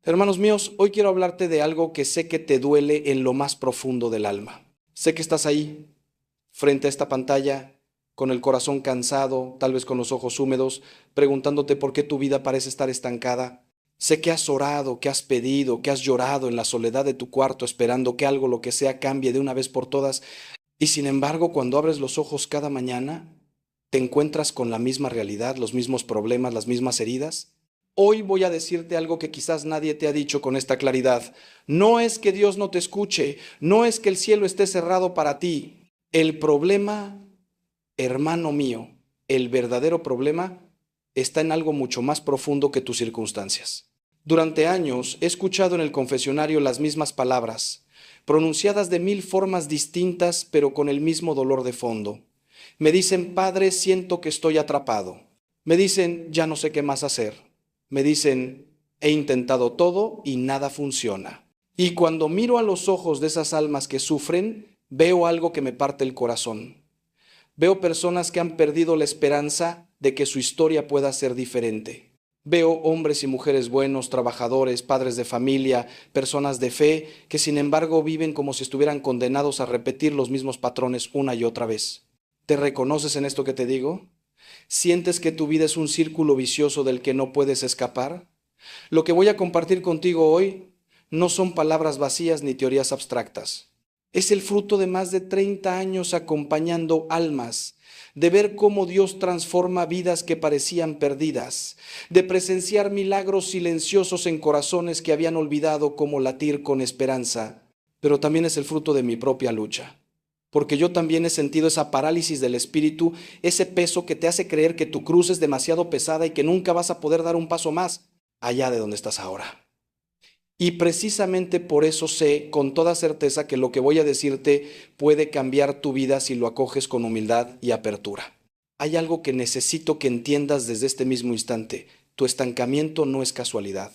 Hermanos míos, hoy quiero hablarte de algo que sé que te duele en lo más profundo del alma. Sé que estás ahí, frente a esta pantalla, con el corazón cansado, tal vez con los ojos húmedos, preguntándote por qué tu vida parece estar estancada. Sé que has orado, que has pedido, que has llorado en la soledad de tu cuarto esperando que algo, lo que sea, cambie de una vez por todas. Y sin embargo, cuando abres los ojos cada mañana, te encuentras con la misma realidad, los mismos problemas, las mismas heridas. Hoy voy a decirte algo que quizás nadie te ha dicho con esta claridad. No es que Dios no te escuche, no es que el cielo esté cerrado para ti. El problema, hermano mío, el verdadero problema está en algo mucho más profundo que tus circunstancias. Durante años he escuchado en el confesionario las mismas palabras, pronunciadas de mil formas distintas, pero con el mismo dolor de fondo. Me dicen, Padre, siento que estoy atrapado. Me dicen, ya no sé qué más hacer. Me dicen, he intentado todo y nada funciona. Y cuando miro a los ojos de esas almas que sufren, veo algo que me parte el corazón. Veo personas que han perdido la esperanza de que su historia pueda ser diferente. Veo hombres y mujeres buenos, trabajadores, padres de familia, personas de fe, que sin embargo viven como si estuvieran condenados a repetir los mismos patrones una y otra vez. ¿Te reconoces en esto que te digo? ¿Sientes que tu vida es un círculo vicioso del que no puedes escapar? Lo que voy a compartir contigo hoy no son palabras vacías ni teorías abstractas. Es el fruto de más de 30 años acompañando almas, de ver cómo Dios transforma vidas que parecían perdidas, de presenciar milagros silenciosos en corazones que habían olvidado cómo latir con esperanza, pero también es el fruto de mi propia lucha. Porque yo también he sentido esa parálisis del espíritu, ese peso que te hace creer que tu cruz es demasiado pesada y que nunca vas a poder dar un paso más allá de donde estás ahora. Y precisamente por eso sé con toda certeza que lo que voy a decirte puede cambiar tu vida si lo acoges con humildad y apertura. Hay algo que necesito que entiendas desde este mismo instante. Tu estancamiento no es casualidad,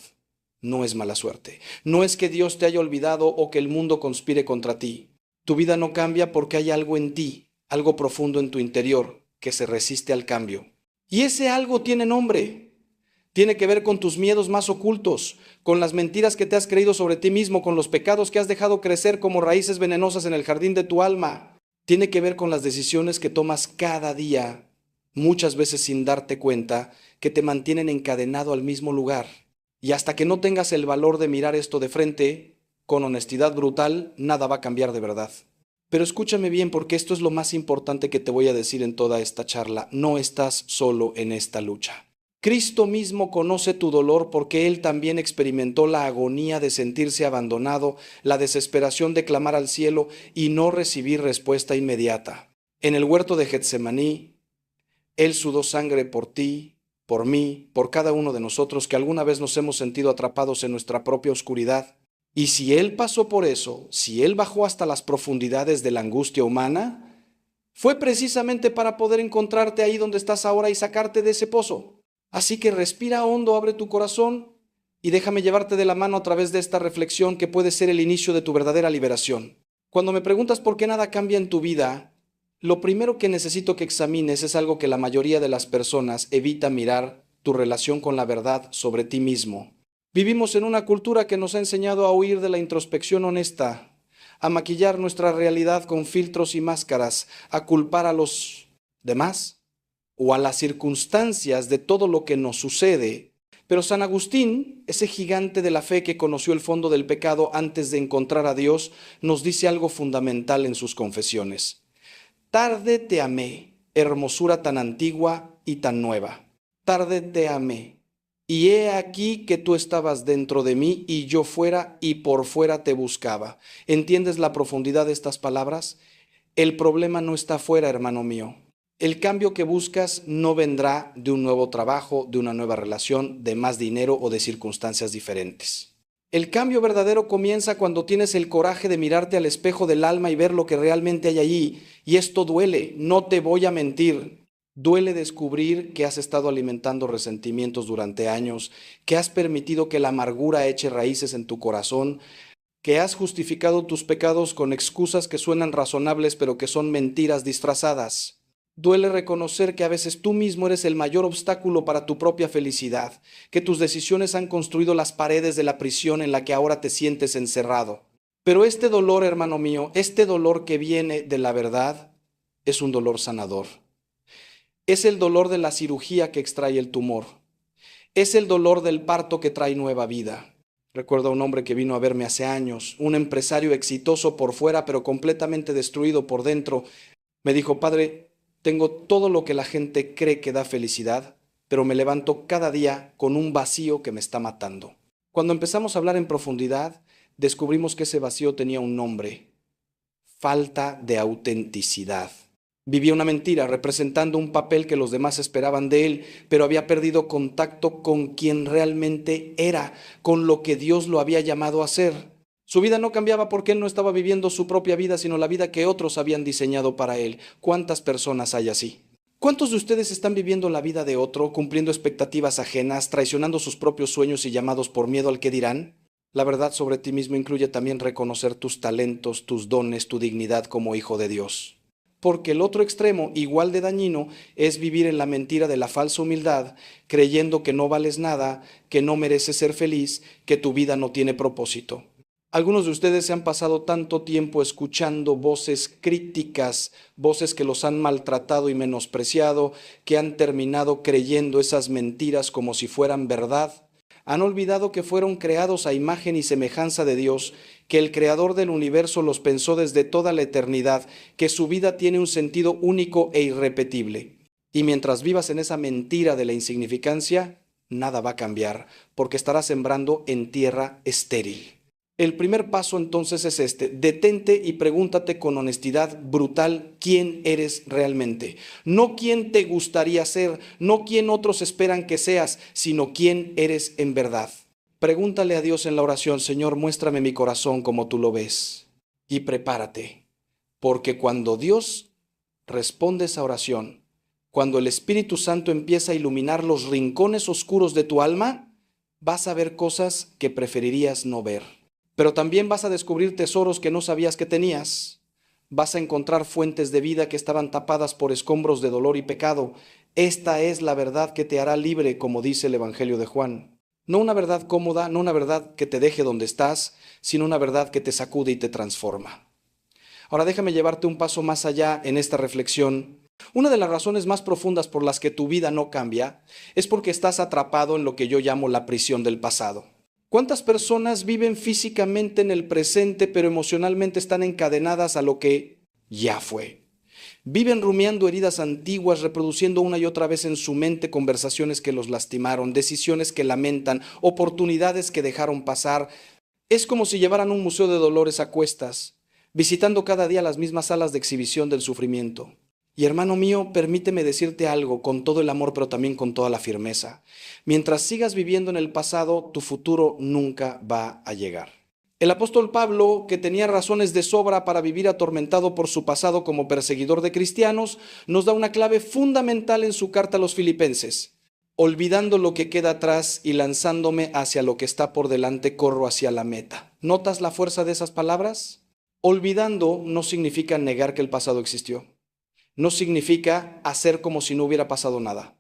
no es mala suerte. No es que Dios te haya olvidado o que el mundo conspire contra ti. Tu vida no cambia porque hay algo en ti, algo profundo en tu interior que se resiste al cambio. Y ese algo tiene nombre. Tiene que ver con tus miedos más ocultos, con las mentiras que te has creído sobre ti mismo, con los pecados que has dejado crecer como raíces venenosas en el jardín de tu alma. Tiene que ver con las decisiones que tomas cada día, muchas veces sin darte cuenta, que te mantienen encadenado al mismo lugar. Y hasta que no tengas el valor de mirar esto de frente, con honestidad brutal, nada va a cambiar de verdad. Pero escúchame bien, porque esto es lo más importante que te voy a decir en toda esta charla. No estás solo en esta lucha. Cristo mismo conoce tu dolor porque Él también experimentó la agonía de sentirse abandonado, la desesperación de clamar al cielo y no recibir respuesta inmediata. En el huerto de Getsemaní, Él sudó sangre por ti, por mí, por cada uno de nosotros que alguna vez nos hemos sentido atrapados en nuestra propia oscuridad. Y si Él pasó por eso, si Él bajó hasta las profundidades de la angustia humana, fue precisamente para poder encontrarte ahí donde estás ahora y sacarte de ese pozo. Así que respira hondo, abre tu corazón y déjame llevarte de la mano a través de esta reflexión que puede ser el inicio de tu verdadera liberación. Cuando me preguntas por qué nada cambia en tu vida, lo primero que necesito que examines es algo que la mayoría de las personas evita mirar: tu relación con la verdad sobre ti mismo. Vivimos en una cultura que nos ha enseñado a huir de la introspección honesta, a maquillar nuestra realidad con filtros y máscaras, a culpar a los demás o a las circunstancias de todo lo que nos sucede. Pero San Agustín, ese gigante de la fe que conoció el fondo del pecado antes de encontrar a Dios, nos dice algo fundamental en sus confesiones. Tarde te amé, hermosura tan antigua y tan nueva. Tarde te amé, y he aquí que tú estabas dentro de mí y yo fuera y por fuera te buscaba. ¿Entiendes la profundidad de estas palabras? El problema no está afuera, hermano mío. El cambio que buscas no vendrá de un nuevo trabajo, de una nueva relación, de más dinero o de circunstancias diferentes. El cambio verdadero comienza cuando tienes el coraje de mirarte al espejo del alma y ver lo que realmente hay allí. Y esto duele, no te voy a mentir. Duele descubrir que has estado alimentando resentimientos durante años, que has permitido que la amargura eche raíces en tu corazón, que has justificado tus pecados con excusas que suenan razonables pero que son mentiras disfrazadas. Duele reconocer que a veces tú mismo eres el mayor obstáculo para tu propia felicidad, que tus decisiones han construido las paredes de la prisión en la que ahora te sientes encerrado. Pero este dolor, hermano mío, este dolor que viene de la verdad, es un dolor sanador. Es el dolor de la cirugía que extrae el tumor. Es el dolor del parto que trae nueva vida. Recuerdo a un hombre que vino a verme hace años, un empresario exitoso por fuera, pero completamente destruido por dentro. Me dijo: padre, tengo todo lo que la gente cree que da felicidad, pero me levanto cada día con un vacío que me está matando. Cuando empezamos a hablar en profundidad, descubrimos que ese vacío tenía un nombre: falta de autenticidad. Vivía una mentira, representando un papel que los demás esperaban de él, pero había perdido contacto con quien realmente era, con lo que Dios lo había llamado a ser. Su vida no cambiaba porque él no estaba viviendo su propia vida, sino la vida que otros habían diseñado para él. ¿Cuántas personas hay así? ¿Cuántos de ustedes están viviendo la vida de otro, cumpliendo expectativas ajenas, traicionando sus propios sueños y llamados por miedo al que dirán? La verdad sobre ti mismo incluye también reconocer tus talentos, tus dones, tu dignidad como hijo de Dios. Porque el otro extremo, igual de dañino, es vivir en la mentira de la falsa humildad, creyendo que no vales nada, que no mereces ser feliz, que tu vida no tiene propósito. Algunos de ustedes se han pasado tanto tiempo escuchando voces críticas, voces que los han maltratado y menospreciado, que han terminado creyendo esas mentiras como si fueran verdad. Han olvidado que fueron creados a imagen y semejanza de Dios, que el Creador del universo los pensó desde toda la eternidad, que su vida tiene un sentido único e irrepetible. Y mientras vivas en esa mentira de la insignificancia, nada va a cambiar, porque estarás sembrando en tierra estéril. El primer paso entonces es este: detente y pregúntate con honestidad brutal quién eres realmente. No quién te gustaría ser, no quién otros esperan que seas, sino quién eres en verdad. Pregúntale a Dios en la oración: Señor, muéstrame mi corazón como tú lo ves. Y prepárate, porque cuando Dios responde esa oración, cuando el Espíritu Santo empieza a iluminar los rincones oscuros de tu alma, vas a ver cosas que preferirías no ver. Pero también vas a descubrir tesoros que no sabías que tenías. Vas a encontrar fuentes de vida que estaban tapadas por escombros de dolor y pecado. Esta es la verdad que te hará libre, como dice el Evangelio de Juan. No una verdad cómoda, no una verdad que te deje donde estás, sino una verdad que te sacude y te transforma. Ahora déjame llevarte un paso más allá en esta reflexión. Una de las razones más profundas por las que tu vida no cambia es porque estás atrapado en lo que yo llamo la prisión del pasado. ¿Cuántas personas viven físicamente en el presente, pero emocionalmente están encadenadas a lo que ya fue? Viven rumiando heridas antiguas, reproduciendo una y otra vez en su mente conversaciones que los lastimaron, decisiones que lamentan, oportunidades que dejaron pasar. Es como si llevaran un museo de dolores a cuestas, visitando cada día las mismas salas de exhibición del sufrimiento. Y hermano mío, permíteme decirte algo con todo el amor, pero también con toda la firmeza. Mientras sigas viviendo en el pasado, tu futuro nunca va a llegar. El apóstol Pablo, que tenía razones de sobra para vivir atormentado por su pasado como perseguidor de cristianos, nos da una clave fundamental en su carta a los Filipenses. Olvidando lo que queda atrás y lanzándome hacia lo que está por delante, corro hacia la meta. ¿Notas la fuerza de esas palabras? Olvidando no significa negar que el pasado existió. No significa hacer como si no hubiera pasado nada.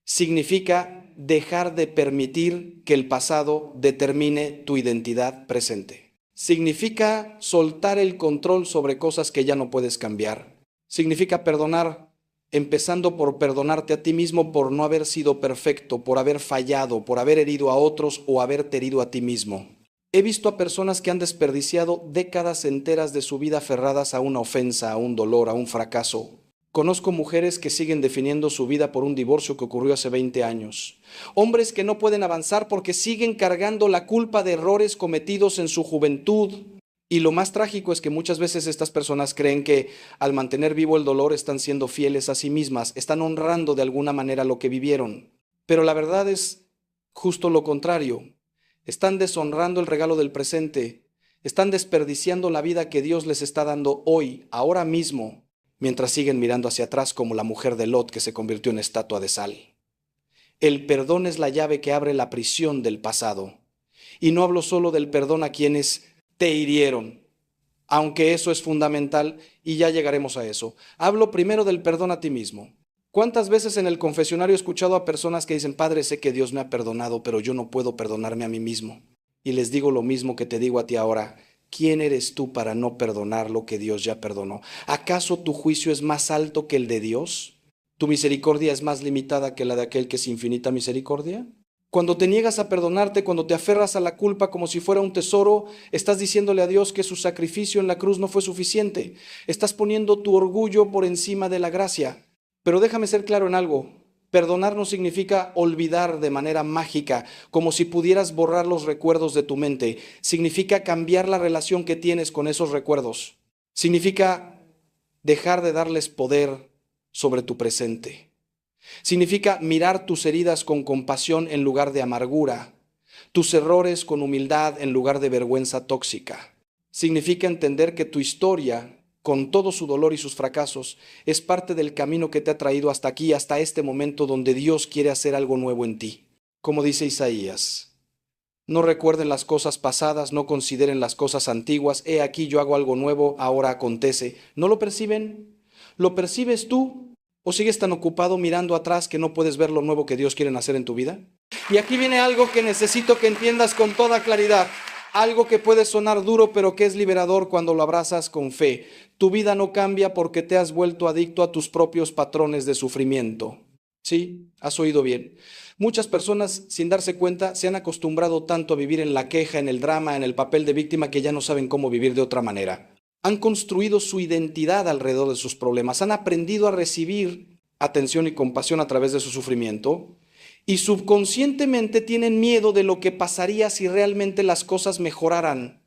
Significa dejar de permitir que el pasado determine tu identidad presente. Significa soltar el control sobre cosas que ya no puedes cambiar. Significa perdonar, empezando por perdonarte a ti mismo por no haber sido perfecto, por haber fallado, por haber herido a otros o haberte herido a ti mismo. He visto a personas que han desperdiciado décadas enteras de su vida aferradas a una ofensa, a un dolor, a un fracaso. Conozco mujeres que siguen definiendo su vida por un divorcio que ocurrió hace 20 años. Hombres que no pueden avanzar porque siguen cargando la culpa de errores cometidos en su juventud. Y lo más trágico es que muchas veces estas personas creen que al mantener vivo el dolor están siendo fieles a sí mismas, están honrando de alguna manera lo que vivieron. Pero la verdad es justo lo contrario. Están deshonrando el regalo del presente. Están desperdiciando la vida que Dios les está dando hoy, ahora mismo, mientras siguen mirando hacia atrás como la mujer de Lot que se convirtió en estatua de sal. El perdón es la llave que abre la prisión del pasado. Y no hablo solo del perdón a quienes te hirieron. aunque eso es fundamental y ya llegaremos a eso. Hablo primero del perdón a ti mismo. ¿Cuántas veces en el confesionario he escuchado a personas que dicen, Padre, sé que Dios me ha perdonado, pero yo no puedo perdonarme a mí mismo? Y les digo lo mismo que te digo a ti ahora. ¿Quién eres tú para no perdonar lo que Dios ya perdonó? ¿Acaso tu juicio es más alto que el de Dios? ¿Tu misericordia es más limitada que la de aquel que es infinita misericordia? Cuando te niegas a perdonarte, cuando te aferras a la culpa como si fuera un tesoro, estás diciéndole a Dios que su sacrificio en la cruz no fue suficiente. Estás poniendo tu orgullo por encima de la gracia. Pero déjame ser claro en algo. Perdonar no significa olvidar de manera mágica, como si pudieras borrar los recuerdos de tu mente. Significa cambiar la relación que tienes con esos recuerdos. Significa dejar de darles poder sobre tu presente. Significa mirar tus heridas con compasión en lugar de amargura, tus errores con humildad en lugar de vergüenza tóxica. Significa entender que tu historia, con todo su dolor y sus fracasos, es parte del camino que te ha traído hasta aquí, hasta este momento donde Dios quiere hacer algo nuevo en ti. Como dice Isaías, no recuerden las cosas pasadas, no consideren las cosas antiguas, he aquí yo hago algo nuevo, ahora acontece. ¿No lo perciben? ¿Lo percibes tú? ¿O sigues tan ocupado mirando atrás que no puedes ver lo nuevo que Dios quiere hacer en tu vida? Y aquí viene algo que necesito que entiendas con toda claridad. Algo que puede sonar duro, pero que es liberador cuando lo abrazas con fe. Tu vida no cambia porque te has vuelto adicto a tus propios patrones de sufrimiento. ¿Sí? ¿Has oído bien? Muchas personas, sin darse cuenta, se han acostumbrado tanto a vivir en la queja, en el drama, en el papel de víctima, que ya no saben cómo vivir de otra manera. Han construido su identidad alrededor de sus problemas, han aprendido a recibir atención y compasión a través de su sufrimiento y subconscientemente tienen miedo de lo que pasaría si realmente las cosas mejoraran.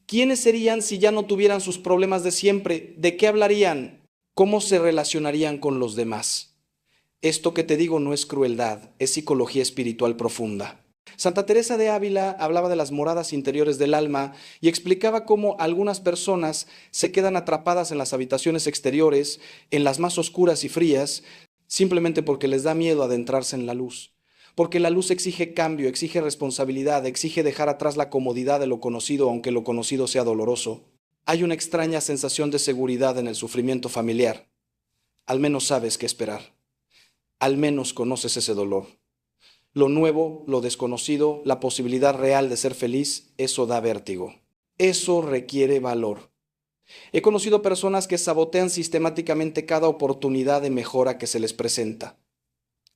¿Quiénes serían si ya no tuvieran sus problemas de siempre? ¿De qué hablarían? ¿Cómo se relacionarían con los demás? Esto que te digo no es crueldad, es psicología espiritual profunda. Santa Teresa de Ávila hablaba de las moradas interiores del alma y explicaba cómo algunas personas se quedan atrapadas en las habitaciones exteriores, en las más oscuras y frías, simplemente porque les da miedo adentrarse en la luz. Porque la luz exige cambio, exige responsabilidad, exige dejar atrás la comodidad de lo conocido, aunque lo conocido sea doloroso. Hay una extraña sensación de seguridad en el sufrimiento familiar. Al menos sabes qué esperar. Al menos conoces ese dolor. Lo nuevo, lo desconocido, la posibilidad real de ser feliz, eso da vértigo. Eso requiere valor. He conocido personas que sabotean sistemáticamente cada oportunidad de mejora que se les presenta.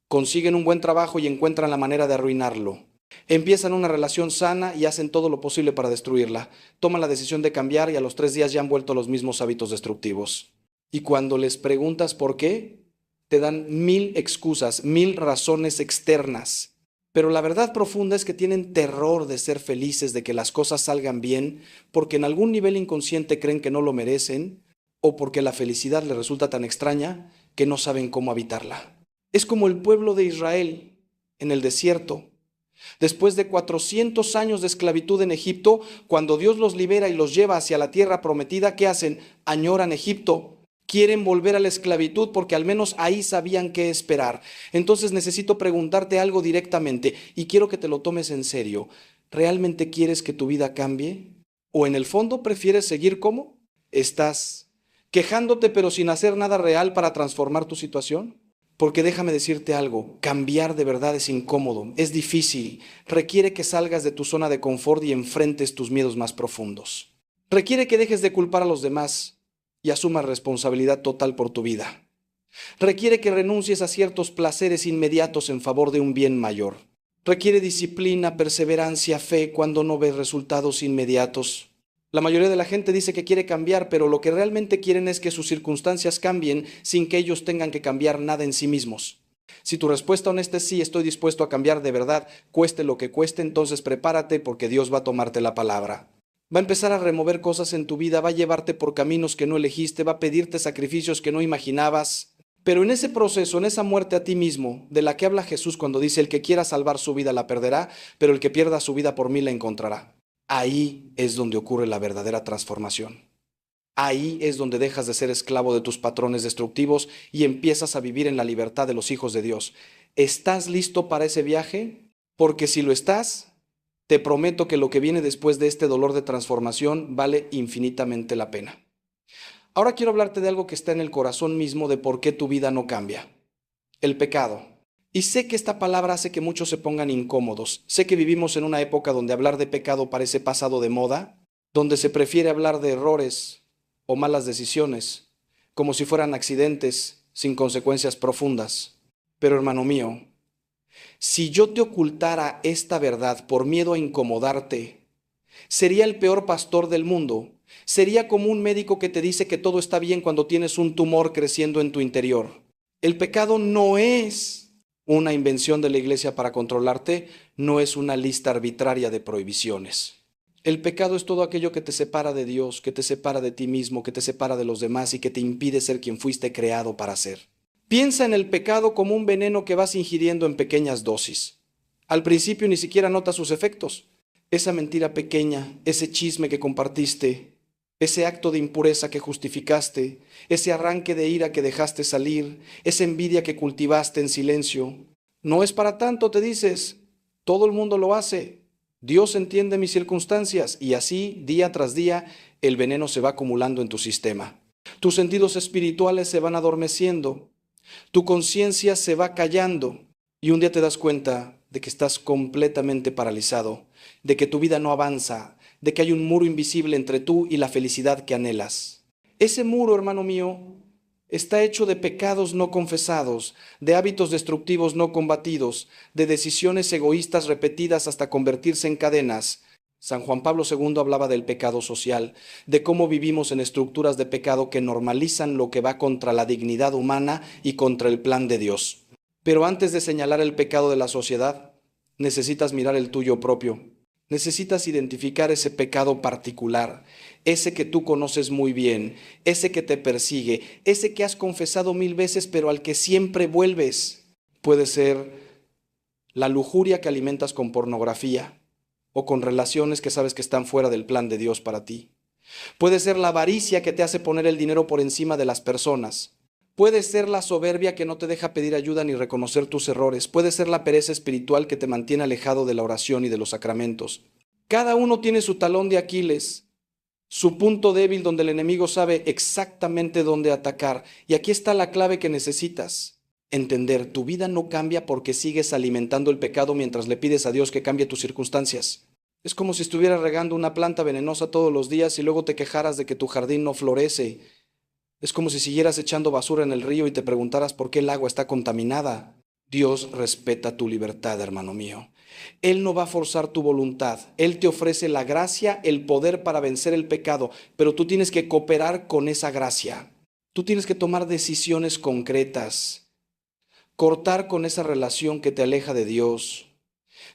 Consiguen un buen trabajo y encuentran la manera de arruinarlo. Empiezan una relación sana y hacen todo lo posible para destruirla. Toman la decisión de cambiar y a los 3 días ya han vuelto a los mismos hábitos destructivos. Y cuando les preguntas por qué, te dan 1000 excusas, 1000 razones externas. Pero la verdad profunda es que tienen terror de ser felices, de que las cosas salgan bien, porque en algún nivel inconsciente creen que no lo merecen, o porque la felicidad les resulta tan extraña que no saben cómo habitarla. Es como el pueblo de Israel en el desierto. Después de 400 años de esclavitud en Egipto, cuando Dios los libera y los lleva hacia la tierra prometida, ¿qué hacen? Añoran Egipto. Quieren volver a la esclavitud porque al menos ahí sabían qué esperar. Entonces necesito preguntarte algo directamente y quiero que te lo tomes en serio. ¿Realmente quieres que tu vida cambie? ¿O en el fondo prefieres seguir como estás, quejándote pero sin hacer nada real para transformar tu situación? Porque déjame decirte algo, cambiar de verdad es incómodo, es difícil, requiere que salgas de tu zona de confort y enfrentes tus miedos más profundos. Requiere que dejes de culpar a los demás y asumas responsabilidad total por tu vida. Requiere que renuncies a ciertos placeres inmediatos en favor de un bien mayor. Requiere disciplina, perseverancia, fe cuando no ves resultados inmediatos. La mayoría de la gente dice que quiere cambiar, pero lo que realmente quieren es que sus circunstancias cambien sin que ellos tengan que cambiar nada en sí mismos. Si tu respuesta honesta es sí, estoy dispuesto a cambiar de verdad, cueste lo que cueste, entonces prepárate porque Dios va a tomarte la palabra. Va a empezar a remover cosas en tu vida, va a llevarte por caminos que no elegiste, va a pedirte sacrificios que no imaginabas. Pero en ese proceso, en esa muerte a ti mismo, de la que habla Jesús cuando dice, el que quiera salvar su vida la perderá, pero el que pierda su vida por mí la encontrará. Ahí es donde ocurre la verdadera transformación. Ahí es donde dejas de ser esclavo de tus patrones destructivos y empiezas a vivir en la libertad de los hijos de Dios. ¿Estás listo para ese viaje? Porque si lo estás, te prometo que lo que viene después de este dolor de transformación vale infinitamente la pena. Ahora quiero hablarte de algo que está en el corazón mismo de por qué tu vida no cambia: el pecado. Y sé que esta palabra hace que muchos se pongan incómodos. Sé que vivimos en una época donde hablar de pecado parece pasado de moda, donde se prefiere hablar de errores o malas decisiones, como si fueran accidentes sin consecuencias profundas. Pero hermano mío, si yo te ocultara esta verdad por miedo a incomodarte, sería el peor pastor del mundo. Sería como un médico que te dice que todo está bien cuando tienes un tumor creciendo en tu interior. El pecado no es una invención de la iglesia para controlarte, no es una lista arbitraria de prohibiciones. El pecado es todo aquello que te separa de Dios, que te separa de ti mismo, que te separa de los demás y que te impide ser quien fuiste creado para ser. Piensa en el pecado como un veneno que vas ingiriendo en pequeñas dosis. Al principio ni siquiera notas sus efectos. Esa mentira pequeña, ese chisme que compartiste, ese acto de impureza que justificaste, ese arranque de ira que dejaste salir, esa envidia que cultivaste en silencio. No es para tanto, te dices. Todo el mundo lo hace. Dios entiende mis circunstancias y así, día tras día, el veneno se va acumulando en tu sistema. Tus sentidos espirituales se van adormeciendo. Tu conciencia se va callando y un día te das cuenta de que estás completamente paralizado, de que tu vida no avanza, de que hay un muro invisible entre tú y la felicidad que anhelas. Ese muro, hermano mío, está hecho de pecados no confesados, de hábitos destructivos no combatidos, de decisiones egoístas repetidas hasta convertirse en cadenas. San Juan Pablo II hablaba del pecado social, de cómo vivimos en estructuras de pecado que normalizan lo que va contra la dignidad humana y contra el plan de Dios. Pero antes de señalar el pecado de la sociedad, necesitas mirar el tuyo propio. Necesitas identificar ese pecado particular, ese que tú conoces muy bien, ese que te persigue, ese que has confesado 1000 veces pero al que siempre vuelves. Puede ser la lujuria que alimentas con pornografía o con relaciones que sabes que están fuera del plan de Dios para ti. Puede ser la avaricia que te hace poner el dinero por encima de las personas. Puede ser la soberbia que no te deja pedir ayuda ni reconocer tus errores. Puede ser la pereza espiritual que te mantiene alejado de la oración y de los sacramentos. Cada uno tiene su talón de Aquiles, su punto débil donde el enemigo sabe exactamente dónde atacar. Y aquí está la clave que necesitas. Entender, tu vida no cambia porque sigues alimentando el pecado mientras le pides a Dios que cambie tus circunstancias. Es como si estuvieras regando una planta venenosa todos los días y luego te quejaras de que tu jardín no florece. Es como si siguieras echando basura en el río y te preguntaras por qué el agua está contaminada. Dios respeta tu libertad, hermano mío. Él no va a forzar tu voluntad. Él te ofrece la gracia, el poder para vencer el pecado, pero tú tienes que cooperar con esa gracia. Tú tienes que tomar decisiones concretas, cortar con esa relación que te aleja de Dios,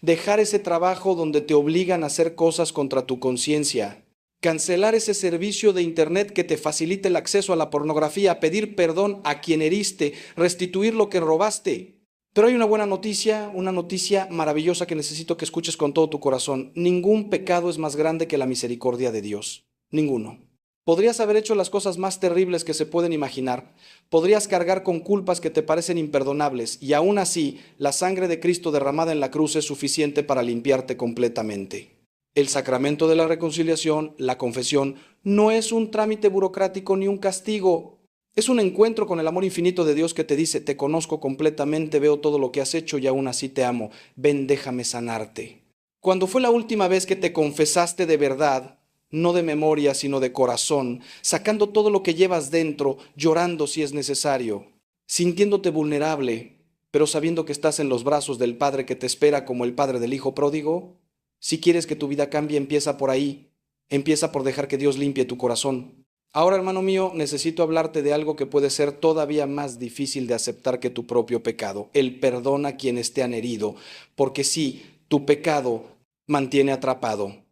dejar ese trabajo donde te obligan a hacer cosas contra tu conciencia, cancelar ese servicio de internet que te facilita el acceso a la pornografía, pedir perdón a quien heriste, restituir lo que robaste. Pero hay una noticia maravillosa que necesito que escuches con todo tu corazón. Ningún pecado es más grande que la misericordia de Dios. Ninguno. Podrías haber hecho las cosas más terribles que se pueden imaginar. Podrías cargar con culpas que te parecen imperdonables y aún así la sangre de Cristo derramada en la cruz es suficiente para limpiarte completamente. El sacramento de la reconciliación, la confesión, no es un trámite burocrático ni un castigo. Es un encuentro con el amor infinito de Dios que te dice: te conozco completamente, veo todo lo que has hecho y aún así te amo. Ven, déjame sanarte. ¿Cuándo fue la última vez que te confesaste de verdad? No de memoria, sino de corazón, sacando todo lo que llevas dentro, llorando si es necesario, sintiéndote vulnerable, pero sabiendo que estás en los brazos del Padre que te espera como el Padre del Hijo pródigo. Si quieres que tu vida cambie, empieza por ahí, empieza por dejar que Dios limpie tu corazón. Ahora, hermano mío, necesito hablarte de algo que puede ser todavía más difícil de aceptar que tu propio pecado: el perdón a quienes te han herido, porque sí, tu pecado mantiene atrapado.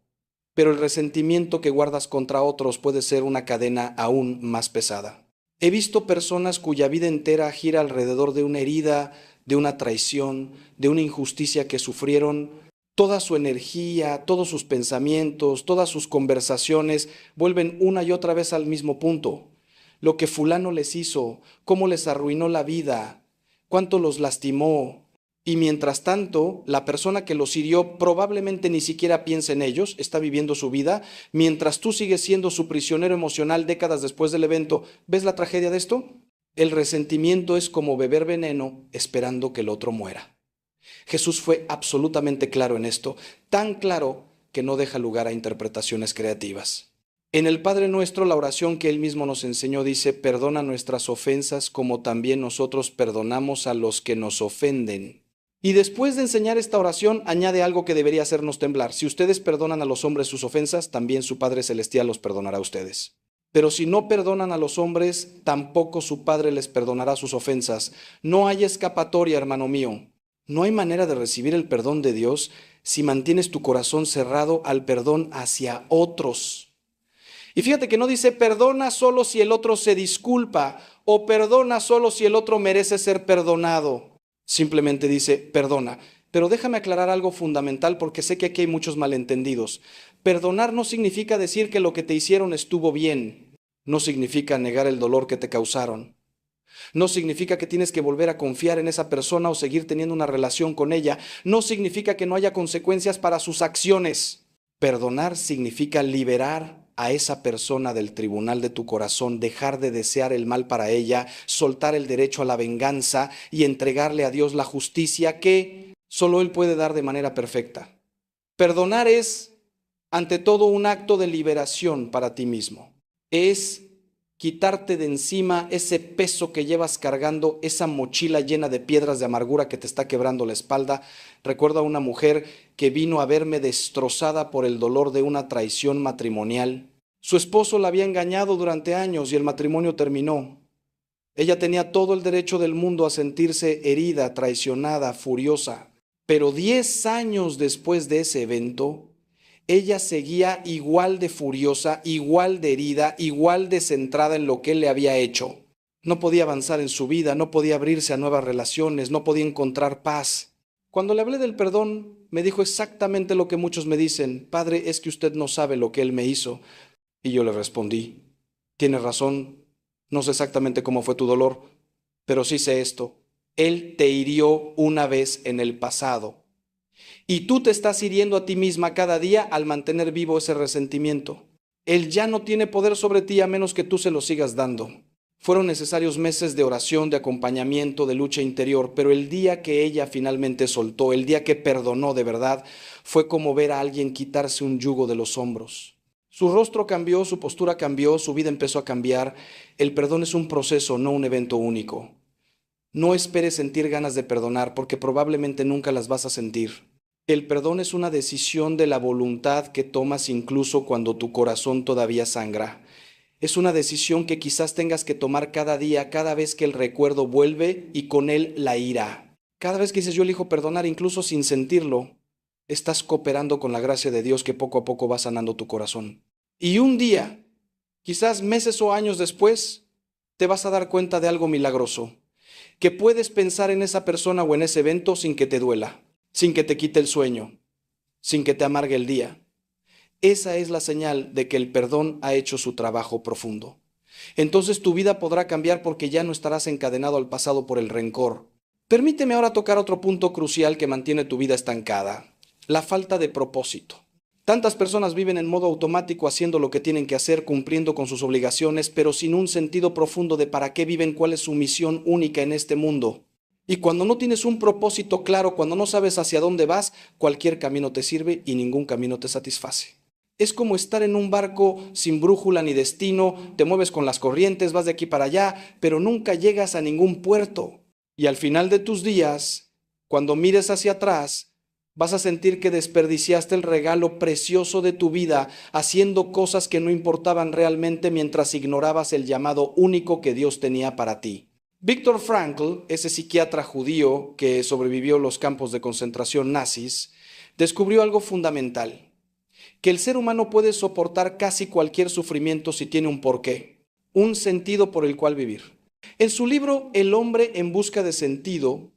Pero el resentimiento que guardas contra otros puede ser una cadena aún más pesada. He visto personas cuya vida entera gira alrededor de una herida, de una traición, de una injusticia que sufrieron. Toda su energía, todos sus pensamientos, todas sus conversaciones vuelven una y otra vez al mismo punto. Lo que fulano les hizo, cómo les arruinó la vida, cuánto los lastimó. Y mientras tanto, la persona que los hirió probablemente ni siquiera piensa en ellos, está viviendo su vida, mientras tú sigues siendo su prisionero emocional décadas después del evento. ¿Ves la tragedia de esto? El resentimiento es como beber veneno esperando que el otro muera. Jesús fue absolutamente claro en esto, tan claro que no deja lugar a interpretaciones creativas. En el Padre Nuestro, la oración que Él mismo nos enseñó dice: perdona nuestras ofensas como también nosotros perdonamos a los que nos ofenden. Y después de enseñar esta oración, añade algo que debería hacernos temblar: si ustedes perdonan a los hombres sus ofensas, también su Padre Celestial los perdonará a ustedes. Pero si no perdonan a los hombres, tampoco su Padre les perdonará sus ofensas. No hay escapatoria, hermano mío. No hay manera de recibir el perdón de Dios si mantienes tu corazón cerrado al perdón hacia otros. Y fíjate que no dice perdona solo si el otro se disculpa o perdona solo si el otro merece ser perdonado. Simplemente dice perdona. Pero déjame aclarar algo fundamental porque sé que aquí hay muchos malentendidos. Perdonar no significa decir que lo que te hicieron estuvo bien. No significa negar el dolor que te causaron. No significa que tienes que volver a confiar en esa persona o seguir teniendo una relación con ella. No significa que no haya consecuencias para sus acciones. Perdonar significa liberar a esa persona del tribunal de tu corazón, dejar de desear el mal para ella, soltar el derecho a la venganza y entregarle a Dios la justicia que solo Él puede dar de manera perfecta. Perdonar es, ante todo, un acto de liberación para ti mismo. Es quitarte de encima ese peso que llevas cargando, esa mochila llena de piedras de amargura que te está quebrando la espalda. Recuerdo a una mujer que vino a verme destrozada por el dolor de una traición matrimonial. Su esposo la había engañado durante años y el matrimonio terminó. Ella tenía todo el derecho del mundo a sentirse herida, traicionada, furiosa. Pero 10 años después de ese evento, ella seguía igual de furiosa, igual de herida, igual de centrada en lo que él le había hecho. No podía avanzar en su vida, no podía abrirse a nuevas relaciones, no podía encontrar paz. Cuando le hablé del perdón, me dijo exactamente lo que muchos me dicen: Padre, es que usted no sabe lo que él me hizo. Y yo le respondí: tienes razón, no sé exactamente cómo fue tu dolor, pero sí sé esto: él te hirió una vez en el pasado. Y tú te estás hiriendo a ti misma cada día al mantener vivo ese resentimiento. Él ya no tiene poder sobre ti a menos que tú se lo sigas dando. Fueron necesarios meses de oración, de acompañamiento, de lucha interior, pero el día que ella finalmente soltó, el día que perdonó de verdad, fue como ver a alguien quitarse un yugo de los hombros. Su rostro cambió, su postura cambió, su vida empezó a cambiar. El perdón es un proceso, no un evento único. No esperes sentir ganas de perdonar porque probablemente nunca las vas a sentir. El perdón es una decisión de la voluntad que tomas incluso cuando tu corazón todavía sangra. Es una decisión que quizás tengas que tomar cada día, cada vez que el recuerdo vuelve y con él la ira. Cada vez que dices yo elijo perdonar, incluso sin sentirlo, estás cooperando con la gracia de Dios que poco a poco va sanando tu corazón. Y un día, quizás meses o años después, te vas a dar cuenta de algo milagroso, que puedes pensar en esa persona o en ese evento sin que te duela, sin que te quite el sueño, sin que te amargue el día. Esa es la señal de que el perdón ha hecho su trabajo profundo. Entonces tu vida podrá cambiar porque ya no estarás encadenado al pasado por el rencor. Permíteme ahora tocar otro punto crucial que mantiene tu vida estancada: la falta de propósito. Tantas personas viven en modo automático haciendo lo que tienen que hacer, cumpliendo con sus obligaciones, pero sin un sentido profundo de para qué viven, cuál es su misión única en este mundo. Y cuando no tienes un propósito claro, cuando no sabes hacia dónde vas, cualquier camino te sirve y ningún camino te satisface. Es como estar en un barco sin brújula ni destino, te mueves con las corrientes, vas de aquí para allá, pero nunca llegas a ningún puerto. Y al final de tus días, cuando mires hacia atrás, vas a sentir que desperdiciaste el regalo precioso de tu vida haciendo cosas que no importaban realmente mientras ignorabas el llamado único que Dios tenía para ti. Viktor Frankl, ese psiquiatra judío que sobrevivió los campos de concentración nazis, descubrió algo fundamental: que el ser humano puede soportar casi cualquier sufrimiento si tiene un porqué, un sentido por el cual vivir. En su libro El hombre en busca de sentido,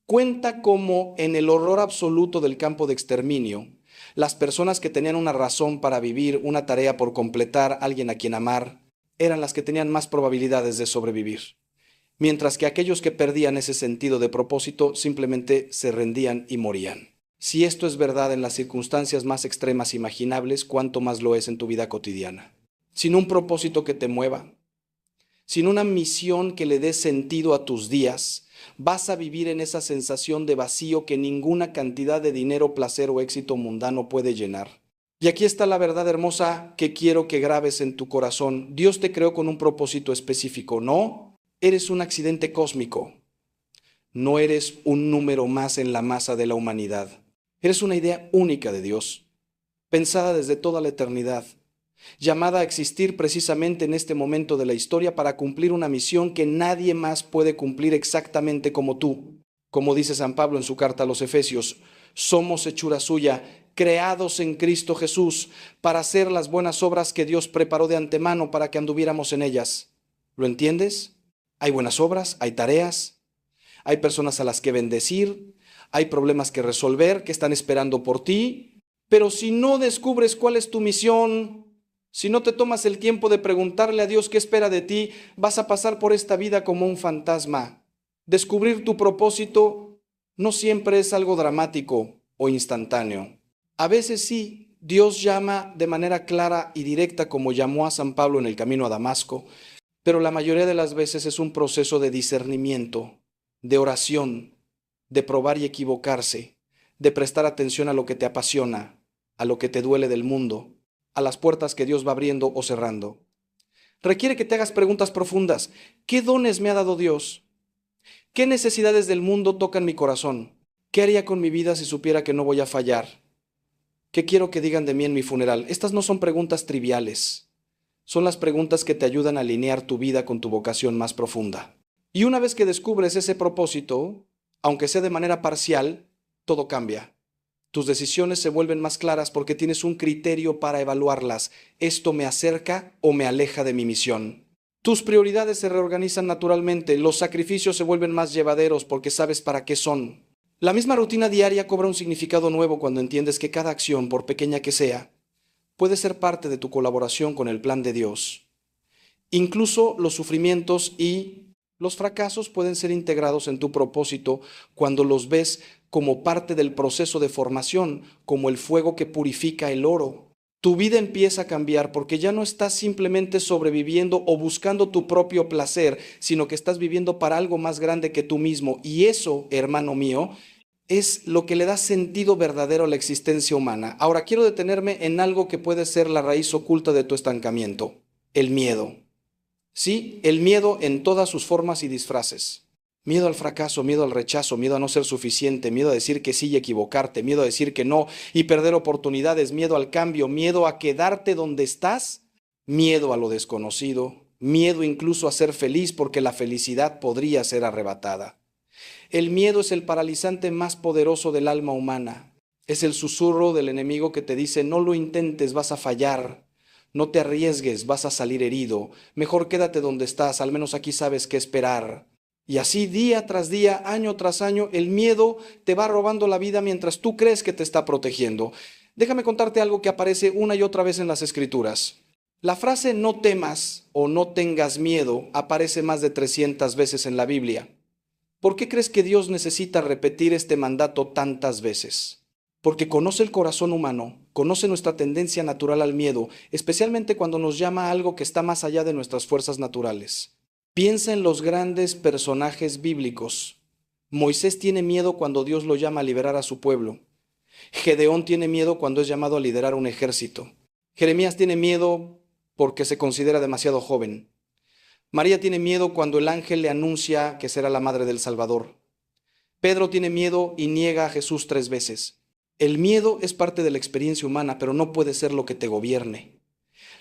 cuenta cómo en el horror absoluto del campo de exterminio, las personas que tenían una razón para vivir, una tarea por completar, alguien a quien amar, eran las que tenían más probabilidades de sobrevivir. mientras que aquellos que perdían ese sentido de propósito simplemente se rendían y morían. Si esto es verdad en las circunstancias más extremas imaginables, ¿cuánto más lo es en tu vida cotidiana? Sin un propósito que te mueva, sin una misión que le dé sentido a tus días, vas a vivir en esa sensación de vacío que ninguna cantidad de dinero, placer o éxito mundano puede llenar. Y aquí está la verdad hermosa que quiero que grabes en tu corazón. Dios te creó con un propósito específico. No eres un accidente cósmico. No eres un número más en la masa de la humanidad. Eres una idea única de Dios, pensada desde toda la eternidad, llamada a existir precisamente en este momento de la historia para cumplir una misión que nadie más puede cumplir exactamente como tú. Como dice San Pablo en su carta a los Efesios, somos hechura suya, creados en Cristo Jesús, para hacer las buenas obras que Dios preparó de antemano para que anduviéramos en ellas. ¿Lo entiendes? Hay buenas obras, hay tareas, hay personas a las que bendecir, hay problemas que resolver, que están esperando por ti, pero si no descubres cuál es tu misión, si no te tomas el tiempo de preguntarle a Dios qué espera de ti, vas a pasar por esta vida como un fantasma. Descubrir tu propósito no siempre es algo dramático o instantáneo. A veces sí, Dios llama de manera clara y directa como llamó a San Pablo en el camino a Damasco, pero la mayoría de las veces es un proceso de discernimiento, de oración, de probar y equivocarse, de prestar atención a lo que te apasiona, a lo que te duele del mundo, a las puertas que Dios va abriendo o cerrando. Requiere que te hagas preguntas profundas. ¿Qué dones me ha dado Dios? ¿Qué necesidades del mundo tocan mi corazón? ¿Qué haría con mi vida si supiera que no voy a fallar? ¿Qué quiero que digan de mí en mi funeral? Estas no son preguntas triviales. Son las preguntas que te ayudan a alinear tu vida con tu vocación más profunda. Y una vez que descubres ese propósito, aunque sea de manera parcial, todo cambia. Tus decisiones se vuelven más claras porque tienes un criterio para evaluarlas. ¿Esto me acerca o me aleja de mi misión? Tus prioridades se reorganizan naturalmente, los sacrificios se vuelven más llevaderos porque sabes para qué son. La misma rutina diaria cobra un significado nuevo cuando entiendes que cada acción, por pequeña que sea, puede ser parte de tu colaboración con el plan de Dios. Incluso los sufrimientos y los fracasos pueden ser integrados en tu propósito cuando los ves como parte del proceso de formación, como el fuego que purifica el oro. Tu vida empieza a cambiar porque ya no estás simplemente sobreviviendo o buscando tu propio placer, sino que estás viviendo para algo más grande que tú mismo. Y eso, hermano mío, es lo que le da sentido verdadero a la existencia humana. Ahora quiero detenerme en algo que puede ser la raíz oculta de tu estancamiento: el miedo. Sí, el miedo en todas sus formas y disfraces. Miedo al fracaso, miedo al rechazo, miedo a no ser suficiente, miedo a decir que sí y equivocarte, miedo a decir que no y perder oportunidades, miedo al cambio, miedo a quedarte donde estás, miedo a lo desconocido, miedo incluso a ser feliz porque la felicidad podría ser arrebatada. El miedo es el paralizante más poderoso del alma humana. Es el susurro del enemigo que te dice: no lo intentes, vas a fallar. No te arriesgues, vas a salir herido. Mejor quédate donde estás, al menos aquí sabes qué esperar. Y así día tras día, año tras año, el miedo te va robando la vida mientras tú crees que te está protegiendo. Déjame contarte algo que aparece una y otra vez en las Escrituras. La frase no temas o no tengas miedo aparece más de 300 veces en la Biblia. ¿Por qué crees que Dios necesita repetir este mandato tantas veces? Porque conoce el corazón humano, conoce nuestra tendencia natural al miedo, especialmente cuando nos llama a algo que está más allá de nuestras fuerzas naturales. Piensa en los grandes personajes bíblicos. Moisés tiene miedo cuando Dios lo llama a liberar a su pueblo. Gedeón tiene miedo cuando es llamado a liderar un ejército. Jeremías tiene miedo porque se considera demasiado joven. María tiene miedo cuando el ángel le anuncia que será la madre del Salvador. Pedro tiene miedo y niega a Jesús 3 veces. El miedo es parte de la experiencia humana, pero no puede ser lo que te gobierne.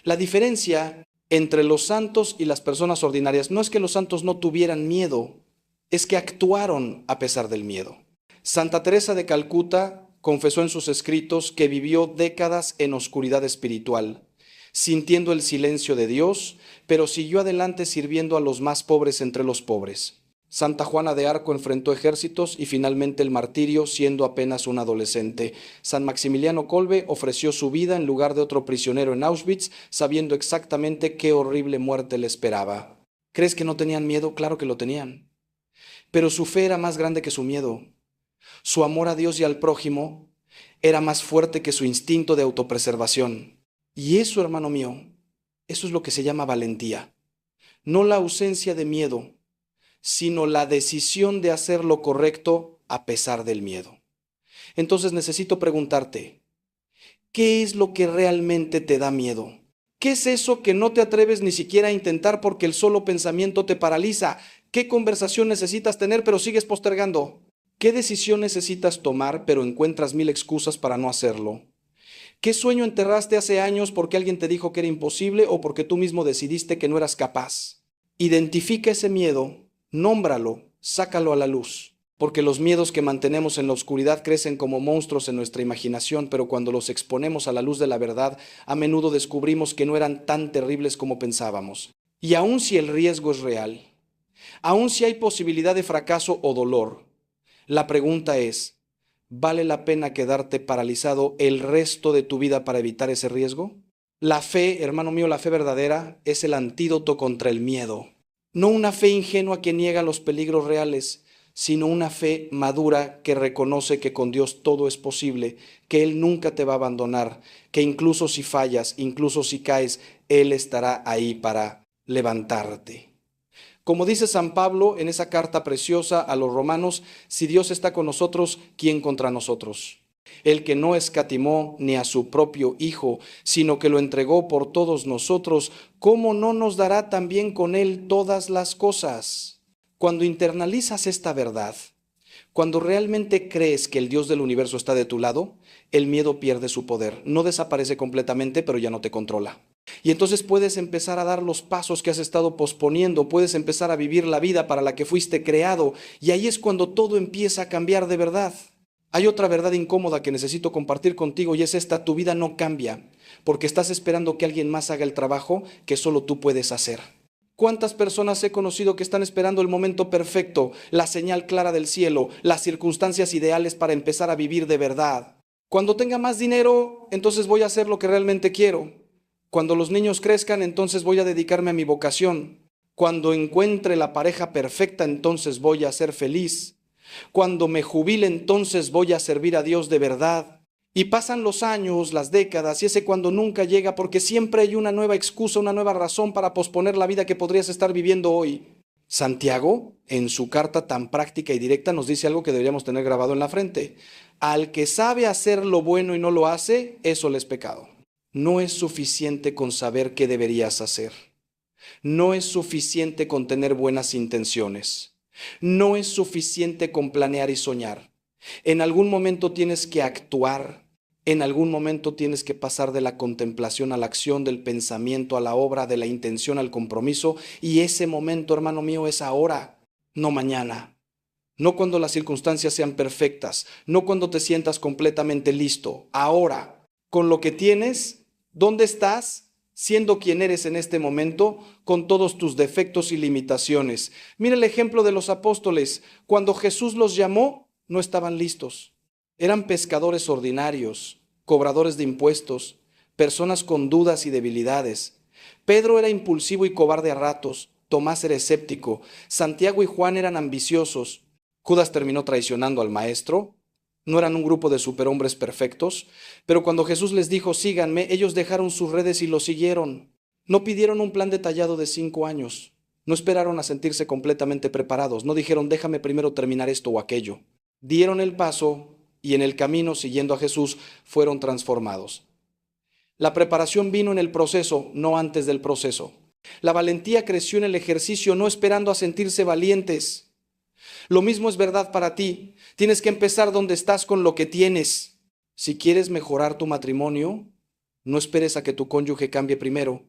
La diferencia entre los santos y las personas ordinarias no es que los santos no tuvieran miedo, es que actuaron a pesar del miedo. Santa Teresa de Calcuta confesó en sus escritos que vivió décadas en oscuridad espiritual, sintiendo el silencio de Dios, pero siguió adelante sirviendo a los más pobres entre los pobres. Santa Juana de Arco enfrentó ejércitos y finalmente el martirio siendo apenas un adolescente. San Maximiliano Kolbe ofreció su vida en lugar de otro prisionero en Auschwitz, sabiendo exactamente qué horrible muerte le esperaba. ¿Crees que no tenían miedo? Claro que lo tenían. Pero su fe era más grande que su miedo. Su amor a Dios y al prójimo era más fuerte que su instinto de autopreservación. Y eso, hermano mío, eso es lo que se llama valentía. No la ausencia de miedo, sino la decisión de hacer lo correcto a pesar del miedo. Entonces necesito preguntarte, ¿qué es lo que realmente te da miedo? ¿Qué es eso que no te atreves ni siquiera a intentar porque el solo pensamiento te paraliza? ¿Qué conversación necesitas tener pero sigues postergando? ¿Qué decisión necesitas tomar pero encuentras mil excusas para no hacerlo? ¿Qué sueño enterraste hace años porque alguien te dijo que era imposible o porque tú mismo decidiste que no eras capaz? Identifica ese miedo, nómbralo, sácalo a la luz. Porque los miedos que mantenemos en la oscuridad crecen como monstruos en nuestra imaginación, pero cuando los exponemos a la luz de la verdad, a menudo descubrimos que no eran tan terribles como pensábamos. Y aun si el riesgo es real, aun si hay posibilidad de fracaso o dolor, la pregunta es, ¿vale la pena quedarte paralizado el resto de tu vida para evitar ese riesgo? La fe, hermano mío, la fe verdadera es el antídoto contra el miedo. No una fe ingenua que niega los peligros reales, sino una fe madura que reconoce que con Dios todo es posible, que Él nunca te va a abandonar, que incluso si fallas, incluso si caes, Él estará ahí para levantarte. Como dice San Pablo en esa carta preciosa a los romanos, si Dios está con nosotros, ¿quién contra nosotros? El que no escatimó ni a su propio Hijo, sino que lo entregó por todos nosotros, ¿cómo no nos dará también con Él todas las cosas? Cuando internalizas esta verdad, cuando realmente crees que el Dios del universo está de tu lado, el miedo pierde su poder. No desaparece completamente, pero ya no te controla. Y entonces puedes empezar a dar los pasos que has estado posponiendo, puedes empezar a vivir la vida para la que fuiste creado, y ahí es cuando todo empieza a cambiar de verdad. Hay otra verdad incómoda que necesito compartir contigo y es esta: tu vida no cambia porque estás esperando que alguien más haga el trabajo que solo tú puedes hacer. ¿Cuántas personas he conocido que están esperando el momento perfecto, la señal clara del cielo, las circunstancias ideales para empezar a vivir de verdad? Cuando tenga más dinero, entonces voy a hacer lo que realmente quiero. Cuando los niños crezcan, entonces voy a dedicarme a mi vocación. Cuando encuentre la pareja perfecta, entonces voy a ser feliz. Cuando me jubile, entonces voy a servir a Dios de verdad. Y pasan los años, las décadas, y ese cuando nunca llega porque siempre hay una nueva excusa, una nueva razón para posponer la vida que podrías estar viviendo hoy. Santiago, en su carta tan práctica y directa, nos dice algo que deberíamos tener grabado en la frente. Al que sabe hacer lo bueno y no lo hace, eso le es pecado. No es suficiente con saber qué deberías hacer. No es suficiente con tener buenas intenciones. No es suficiente con planear y soñar. En algún momento tienes que actuar. En algún momento tienes que pasar de la contemplación a la acción, del pensamiento a la obra, de la intención al compromiso. Y ese momento, hermano mío, es ahora, no mañana. No cuando las circunstancias sean perfectas, no cuando te sientas completamente listo. Ahora, con lo que tienes, ¿dónde estás? Siendo quien eres en este momento, con todos tus defectos y limitaciones. Mira el ejemplo de los apóstoles. Cuando Jesús los llamó, no estaban listos. Eran pescadores ordinarios, cobradores de impuestos, personas con dudas y debilidades. Pedro era impulsivo y cobarde a ratos. Tomás era escéptico. Santiago y Juan eran ambiciosos. Judas terminó traicionando al maestro. No eran un grupo de superhombres perfectos, pero cuando Jesús les dijo, síganme, ellos dejaron sus redes y lo siguieron. No pidieron un plan detallado de 5 años. No esperaron a sentirse completamente preparados. No dijeron, déjame primero terminar esto o aquello. Dieron el paso y en el camino, siguiendo a Jesús, fueron transformados. La preparación vino en el proceso, no antes del proceso. La valentía creció en el ejercicio, no esperando a sentirse valientes. Lo mismo es verdad para ti. Tienes que empezar donde estás con lo que tienes. Si quieres mejorar tu matrimonio, no esperes a que tu cónyuge cambie primero.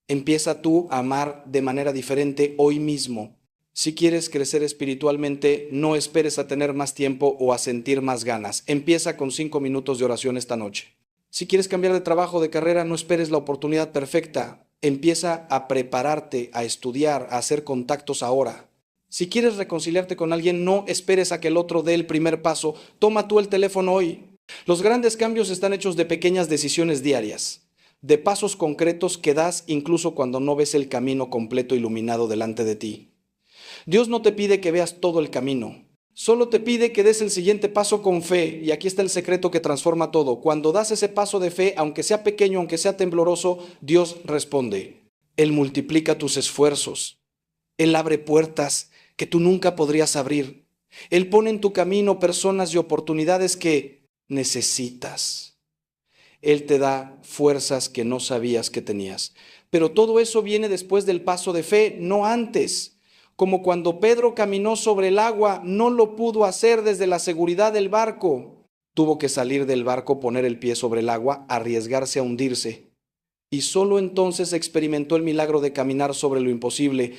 Empieza tú a amar de manera diferente hoy mismo. Si quieres crecer espiritualmente, no esperes a tener más tiempo o a sentir más ganas. Empieza con 5 minutos de oración esta noche. Si quieres cambiar de trabajo o de carrera, no esperes la oportunidad perfecta. Empieza a prepararte, a estudiar, a hacer contactos ahora. Si quieres reconciliarte con alguien, no esperes a que el otro dé el primer paso. Toma tú el teléfono hoy. Los grandes cambios están hechos de pequeñas decisiones diarias. de pasos concretos que das incluso cuando no ves el camino completo iluminado delante de ti. Dios no te pide que veas todo el camino, solo te pide que des el siguiente paso con fe, y aquí está el secreto que transforma todo. Cuando das ese paso de fe, aunque sea pequeño, aunque sea tembloroso, Dios responde. Él multiplica tus esfuerzos. Él abre puertas que tú nunca podrías abrir. Él pone en tu camino personas y oportunidades que necesitas. Él te da fuerzas que no sabías que tenías. Pero todo eso viene después del paso de fe, no antes. Como cuando Pedro caminó sobre el agua, no lo pudo hacer desde la seguridad del barco. Tuvo que salir del barco, poner el pie sobre el agua, arriesgarse a hundirse. Y solo entonces experimentó el milagro de caminar sobre lo imposible.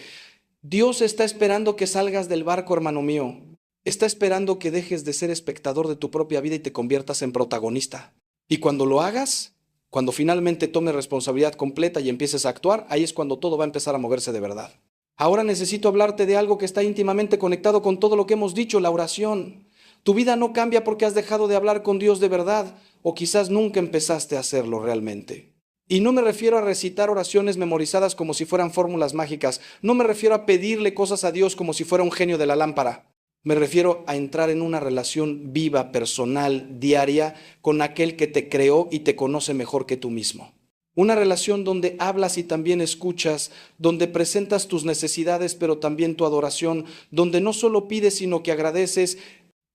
Dios está esperando que salgas del barco, hermano mío. Está esperando que dejes de ser espectador de tu propia vida y te conviertas en protagonista. Y cuando lo hagas, cuando finalmente tomes responsabilidad completa y empieces a actuar, ahí es cuando todo va a empezar a moverse de verdad. Ahora necesito hablarte de algo que está íntimamente conectado con todo lo que hemos dicho, la oración. Tu vida no cambia porque has dejado de hablar con Dios de verdad, o quizás nunca empezaste a hacerlo realmente. Y no me refiero a recitar oraciones memorizadas como si fueran fórmulas mágicas. No me refiero a pedirle cosas a Dios como si fuera un genio de la lámpara. Me refiero a entrar en una relación viva, personal, diaria, con aquel que te creó y te conoce mejor que tú mismo. Una relación donde hablas y también escuchas, donde presentas tus necesidades pero también tu adoración, donde no solo pides sino que agradeces,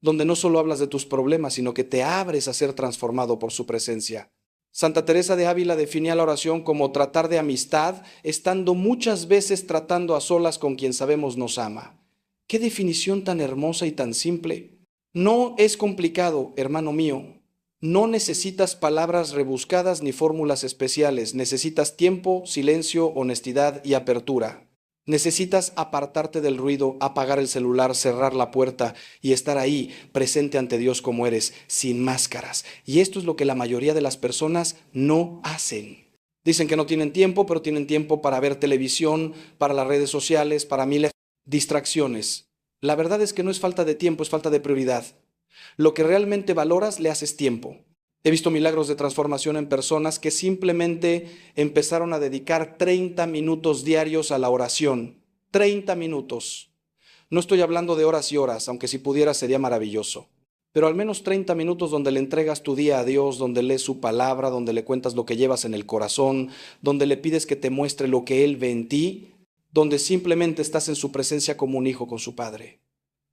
donde no solo hablas de tus problemas sino que te abres a ser transformado por su presencia. Santa Teresa de Ávila definía la oración como tratar de amistad, estando muchas veces tratando a solas con quien sabemos nos ama. ¡Qué definición tan hermosa y tan simple! No es complicado, hermano mío. No necesitas palabras rebuscadas ni fórmulas especiales. Necesitas tiempo, silencio, honestidad y apertura. Necesitas apartarte del ruido, apagar el celular, cerrar la puerta y estar ahí, presente ante Dios como eres, sin máscaras. Y esto es lo que la mayoría de las personas no hacen. Dicen que no tienen tiempo, pero tienen tiempo para ver televisión, para las redes sociales, para miles de distracciones. La verdad es que no es falta de tiempo, es falta de prioridad. Lo que realmente valoras le haces tiempo. He visto milagros de transformación en personas que simplemente empezaron a dedicar 30 minutos diarios a la oración. 30 minutos. No estoy hablando de horas y horas, aunque si pudiera sería maravilloso. Pero al menos 30 minutos donde le entregas tu día a Dios, donde lees su palabra, donde le cuentas lo que llevas en el corazón, donde le pides que te muestre lo que Él ve en ti, donde simplemente estás en su presencia como un hijo con su Padre.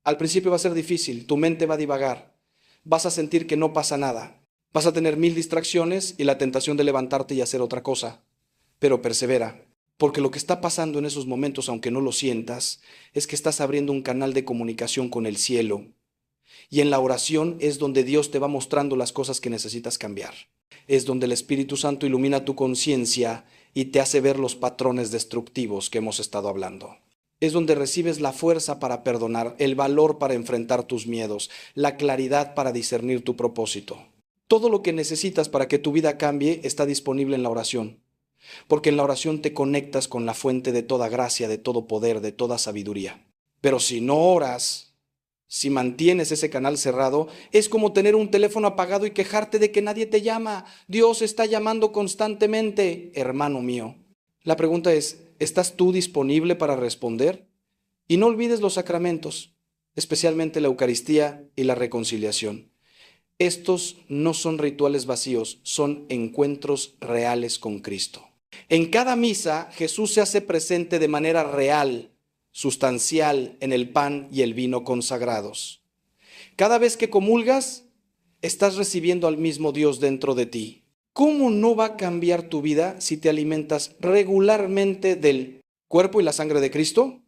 Al principio va a ser difícil, tu mente va a divagar, vas a sentir que no pasa nada. Vas a tener 1000 distracciones y la tentación de levantarte y hacer otra cosa. Pero persevera, porque lo que está pasando en esos momentos, aunque no lo sientas, es que estás abriendo un canal de comunicación con el cielo. Y en la oración es donde Dios te va mostrando las cosas que necesitas cambiar. Es donde el Espíritu Santo ilumina tu conciencia y te hace ver los patrones destructivos que hemos estado hablando. Es donde recibes la fuerza para perdonar, el valor para enfrentar tus miedos, la claridad para discernir tu propósito. Todo lo que necesitas para que tu vida cambie está disponible en la oración, porque en la oración te conectas con la fuente de toda gracia, de todo poder, de toda sabiduría. Pero si no oras, si mantienes ese canal cerrado, es como tener un teléfono apagado y quejarte de que nadie te llama. Dios está llamando constantemente, hermano mío. La pregunta es, ¿estás tú disponible para responder? Y no olvides los sacramentos, especialmente la Eucaristía y la reconciliación. Estos no son rituales vacíos, son encuentros reales con Cristo. En cada misa, Jesús se hace presente de manera real, sustancial, en el pan y el vino consagrados. Cada vez que comulgas, estás recibiendo al mismo Dios dentro de ti. ¿Cómo no va a cambiar tu vida si te alimentas regularmente del cuerpo y la sangre de Cristo?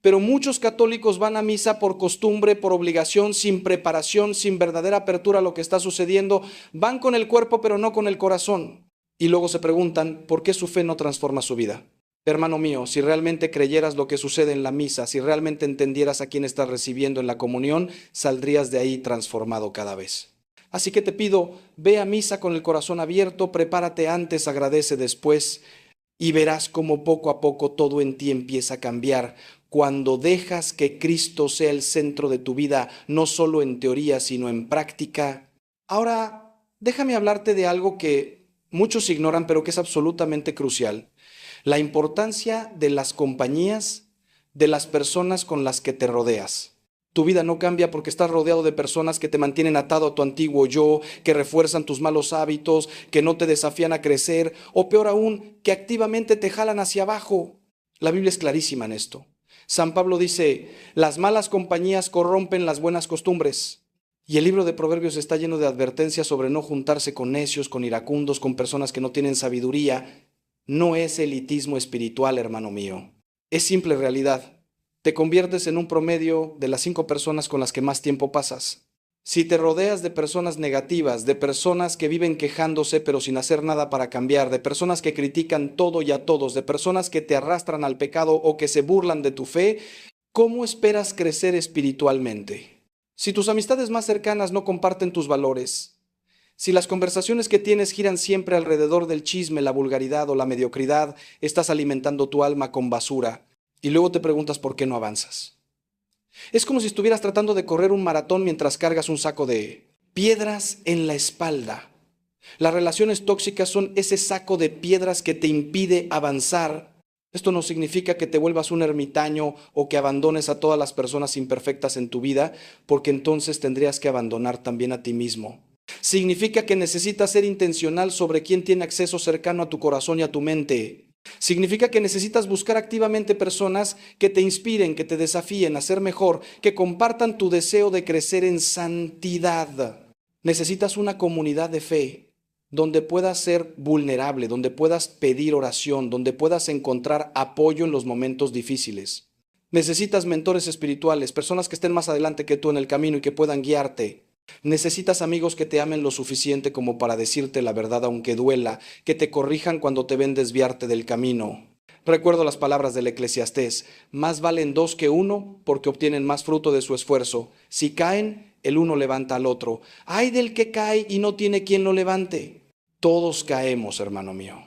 Pero muchos católicos van a misa por costumbre, por obligación, sin preparación, sin verdadera apertura a lo que está sucediendo. Van con el cuerpo, pero no con el corazón. Y luego se preguntan, ¿por qué su fe no transforma su vida? Hermano mío, si realmente creyeras lo que sucede en la misa, si realmente entendieras a quién estás recibiendo en la comunión, saldrías de ahí transformado cada vez. Así que te pido, ve a misa con el corazón abierto, prepárate antes, agradece después, y verás cómo poco a poco todo en ti empieza a cambiar. Cuando dejas que Cristo sea el centro de tu vida, no solo en teoría, sino en práctica. Ahora, déjame hablarte de algo que muchos ignoran, pero que es absolutamente crucial: la importancia de las compañías, de las personas con las que te rodeas. Tu vida no cambia porque estás rodeado de personas que te mantienen atado a tu antiguo yo, que refuerzan tus malos hábitos, que no te desafían a crecer, o peor aún, que activamente te jalan hacia abajo. La Biblia es clarísima en esto. San Pablo dice: las malas compañías corrompen las buenas costumbres. Y el libro de Proverbios está lleno de advertencias sobre no juntarse con necios, con iracundos, con personas que no tienen sabiduría. No es elitismo espiritual, hermano mío. Es simple realidad. Te conviertes en un promedio de las 5 personas con las que más tiempo pasas. Si te rodeas de personas negativas, de personas que viven quejándose pero sin hacer nada para cambiar, de personas que critican todo y a todos, de personas que te arrastran al pecado o que se burlan de tu fe, ¿cómo esperas crecer espiritualmente? Si tus amistades más cercanas no comparten tus valores, si las conversaciones que tienes giran siempre alrededor del chisme, la vulgaridad o la mediocridad, estás alimentando tu alma con basura y luego te preguntas por qué no avanzas. Es como si estuvieras tratando de correr un maratón mientras cargas un saco de piedras en la espalda. Las relaciones tóxicas son ese saco de piedras que te impide avanzar. Esto no significa que te vuelvas un ermitaño o que abandones a todas las personas imperfectas en tu vida, porque entonces tendrías que abandonar también a ti mismo. Significa que necesitas ser intencional sobre quién tiene acceso cercano a tu corazón y a tu mente. Significa que necesitas buscar activamente personas que te inspiren, que te desafíen a ser mejor, que compartan tu deseo de crecer en santidad. Necesitas una comunidad de fe donde puedas ser vulnerable, donde puedas pedir oración, donde puedas encontrar apoyo en los momentos difíciles. Necesitas mentores espirituales, personas que estén más adelante que tú en el camino y que puedan guiarte. Necesitas amigos que te amen lo suficiente como para decirte la verdad aunque duela, que te corrijan cuando te ven desviarte del camino. Recuerdo las palabras del Eclesiastés: más valen 2 que 1 porque obtienen más fruto de su esfuerzo. Si caen, el uno levanta al otro. Ay del que cae y no tiene quien lo levante. Todos caemos, hermano mío.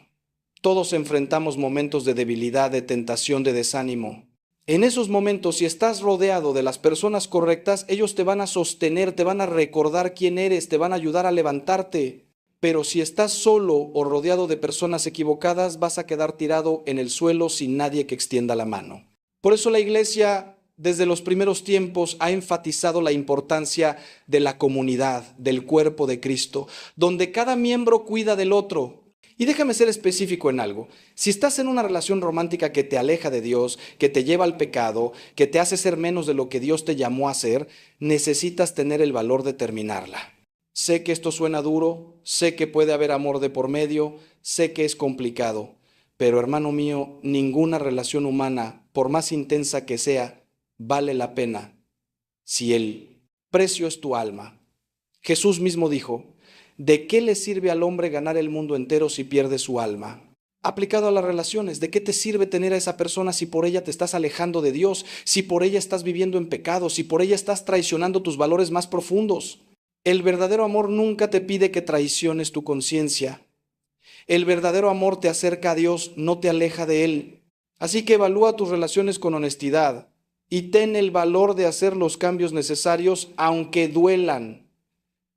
Todos enfrentamos momentos de debilidad, de tentación, de desánimo. En esos momentos, si estás rodeado de las personas correctas, ellos te van a sostener, te van a recordar quién eres, te van a ayudar a levantarte. Pero si estás solo o rodeado de personas equivocadas, vas a quedar tirado en el suelo sin nadie que extienda la mano. Por eso la iglesia, desde los primeros tiempos, ha enfatizado la importancia de la comunidad, del cuerpo de Cristo, donde cada miembro cuida del otro. Y déjame ser específico en algo. Si estás en una relación romántica que te aleja de Dios, que te lleva al pecado, que te hace ser menos de lo que Dios te llamó a ser, necesitas tener el valor de terminarla. Sé que esto suena duro, sé que puede haber amor de por medio, sé que es complicado, pero hermano mío, ninguna relación humana, por más intensa que sea, vale la pena si el precio es tu alma. Jesús mismo dijo: ¿de qué le sirve al hombre ganar el mundo entero si pierde su alma? Aplicado a las relaciones, ¿de qué te sirve tener a esa persona si por ella te estás alejando de Dios, si por ella estás viviendo en pecado, si por ella estás traicionando tus valores más profundos? El verdadero amor nunca te pide que traiciones tu conciencia. El verdadero amor te acerca a Dios, no te aleja de Él. Así que evalúa tus relaciones con honestidad y ten el valor de hacer los cambios necesarios aunque duelan.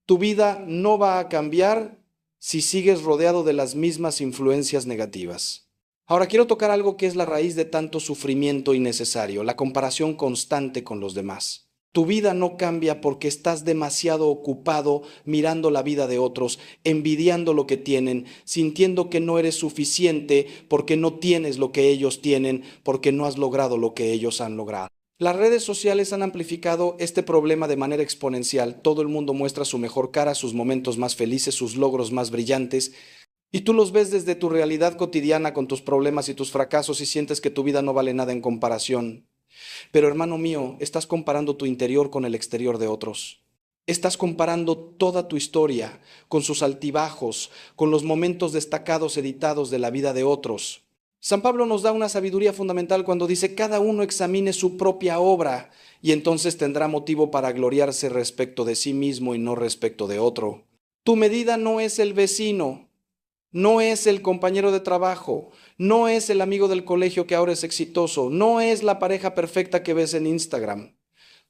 Tu vida no va a cambiar si sigues rodeado de las mismas influencias negativas. Ahora quiero tocar algo que es la raíz de tanto sufrimiento innecesario: la comparación constante con los demás. Tu vida no cambia porque estás demasiado ocupado mirando la vida de otros, envidiando lo que tienen, sintiendo que no eres suficiente porque no tienes lo que ellos tienen, porque no has logrado lo que ellos han logrado. Las redes sociales han amplificado este problema de manera exponencial. Todo el mundo muestra su mejor cara, sus momentos más felices, sus logros más brillantes, y tú los ves desde tu realidad cotidiana con tus problemas y tus fracasos y sientes que tu vida no vale nada en comparación. Pero hermano mío, estás comparando tu interior con el exterior de otros. Estás comparando toda tu historia con sus altibajos, con los momentos destacados editados de la vida de otros. San Pablo nos da una sabiduría fundamental cuando dice: cada uno examine su propia obra y entonces tendrá motivo para gloriarse respecto de sí mismo y no respecto de otro. Tu medida no es el vecino, no es el compañero de trabajo, no es el amigo del colegio que ahora es exitoso, no es la pareja perfecta que ves en Instagram.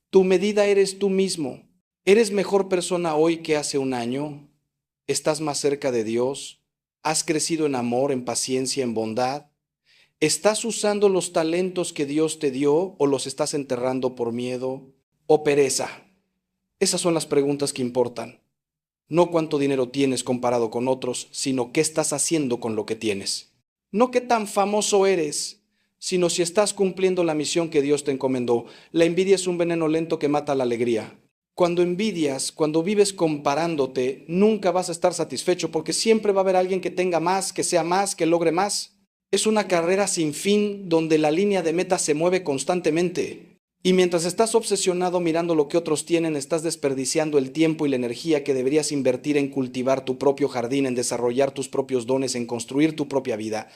Tu medida eres tú mismo. ¿Eres mejor persona hoy que hace un año? ¿Estás más cerca de Dios? ¿Has crecido en amor, en paciencia, en bondad? ¿Estás usando los talentos que Dios te dio o los estás enterrando por miedo o pereza? Esas son las preguntas que importan. No cuánto dinero tienes comparado con otros, sino qué estás haciendo con lo que tienes. No qué tan famoso eres, sino si estás cumpliendo la misión que Dios te encomendó. La envidia es un veneno lento que mata la alegría. Cuando envidias, cuando vives comparándote, nunca vas a estar satisfecho porque siempre va a haber alguien que tenga más, que sea más, que logre más. Es una carrera sin fin donde la línea de meta se mueve constantemente. Y mientras estás obsesionado mirando lo que otros tienen, estás desperdiciando el tiempo y la energía que deberías invertir en cultivar tu propio jardín, en desarrollar tus propios dones, en construir tu propia vida.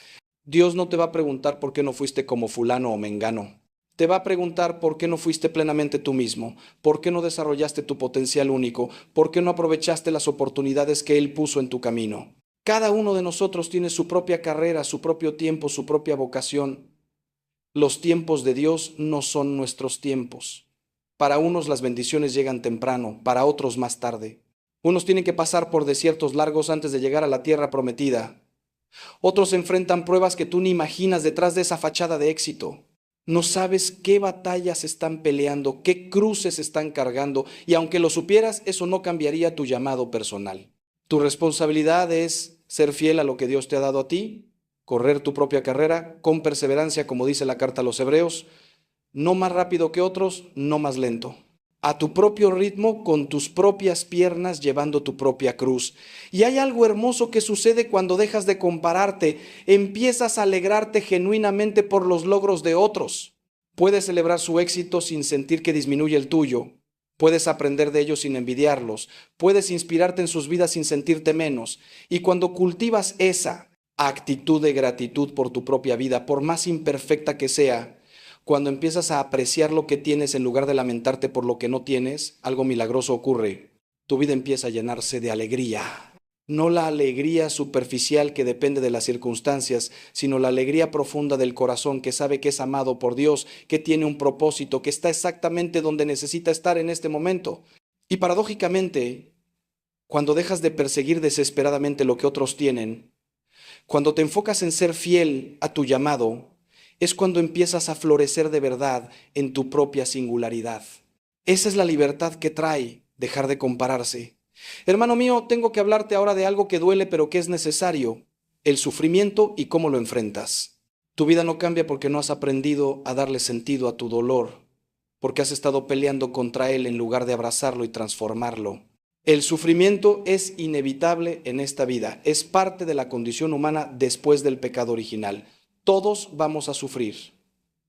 Dios no te va a preguntar por qué no fuiste como fulano o mengano. Te va a preguntar por qué no fuiste plenamente tú mismo, por qué no desarrollaste tu potencial único, por qué no aprovechaste las oportunidades que Él puso en tu camino. Cada uno de nosotros tiene su propia carrera, su propio tiempo, su propia vocación. Los tiempos de Dios no son nuestros tiempos. Para unos las bendiciones llegan temprano, para otros más tarde. Unos tienen que pasar por desiertos largos antes de llegar a la tierra prometida. Otros enfrentan pruebas que tú ni imaginas detrás de esa fachada de éxito. No sabes qué batallas están peleando, qué cruces están cargando, y aunque lo supieras, eso no cambiaría tu llamado personal. Tu responsabilidad es ser fiel a lo que Dios te ha dado a ti, correr tu propia carrera con perseverancia, como dice la carta a los Hebreos, no más rápido que otros, no más lento. A tu propio ritmo, con tus propias piernas, llevando tu propia cruz. Y hay algo hermoso que sucede cuando dejas de compararte. Empiezas a alegrarte genuinamente por los logros de otros. Puedes celebrar su éxito sin sentir que disminuye el tuyo. Puedes aprender de ellos sin envidiarlos. Puedes inspirarte en sus vidas sin sentirte menos. Y cuando cultivas esa actitud de gratitud por tu propia vida, por más imperfecta que sea, cuando empiezas a apreciar lo que tienes en lugar de lamentarte por lo que no tienes, algo milagroso ocurre. Tu vida empieza a llenarse de alegría. No la alegría superficial que depende de las circunstancias, sino la alegría profunda del corazón que sabe que es amado por Dios, que tiene un propósito, que está exactamente donde necesita estar en este momento. Y paradójicamente, cuando dejas de perseguir desesperadamente lo que otros tienen, cuando te enfocas en ser fiel a tu llamado, es cuando empiezas a florecer de verdad en tu propia singularidad. Esa es la libertad que trae dejar de compararse. Hermano mío, tengo que hablarte ahora de algo que duele pero que es necesario, el sufrimiento y cómo lo enfrentas. Tu vida no cambia porque no has aprendido a darle sentido a tu dolor, porque has estado peleando contra él en lugar de abrazarlo y transformarlo. El sufrimiento es inevitable en esta vida, es parte de la condición humana después del pecado original. Todos vamos a sufrir.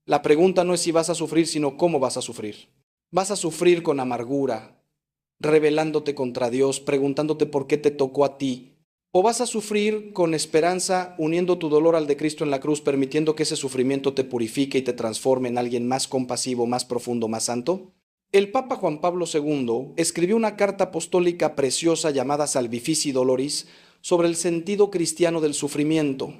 La pregunta no es si vas a sufrir, sino cómo vas a sufrir. Vas a sufrir con amargura, rebelándote contra Dios, preguntándote por qué te tocó a ti. O vas a sufrir con esperanza, uniendo tu dolor al de Cristo en la cruz, permitiendo que ese sufrimiento te purifique y te transforme en alguien más compasivo, más profundo, más santo. El Papa Juan Pablo II escribió una carta apostólica preciosa llamada Salvifici Doloris sobre el sentido cristiano del sufrimiento.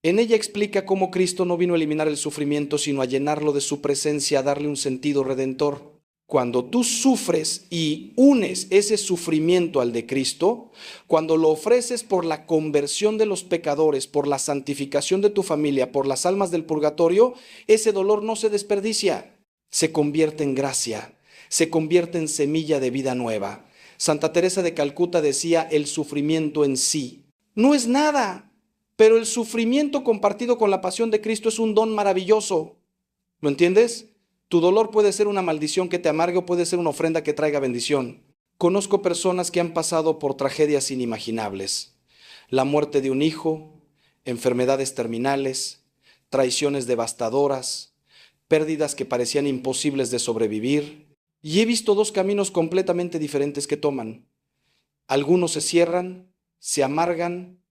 En ella explica cómo Cristo no vino a eliminar el sufrimiento, sino a llenarlo de su presencia, a darle un sentido redentor. Cuando tú sufres y unes ese sufrimiento al de Cristo, cuando lo ofreces por la conversión de los pecadores, por la santificación de tu familia, por las almas del purgatorio, ese dolor no se desperdicia, se convierte en gracia, se convierte en semilla de vida nueva. Santa Teresa de Calcuta decía, el sufrimiento en sí no es nada. Pero el sufrimiento compartido con la pasión de Cristo es un don maravilloso. ¿Lo entiendes? Tu dolor puede ser una maldición que te amargue o puede ser una ofrenda que traiga bendición. Conozco personas que han pasado por tragedias inimaginables. La muerte de un hijo, enfermedades terminales, traiciones devastadoras, pérdidas que parecían imposibles de sobrevivir. Y he visto dos caminos completamente diferentes que toman. Algunos se cierran, se amargan,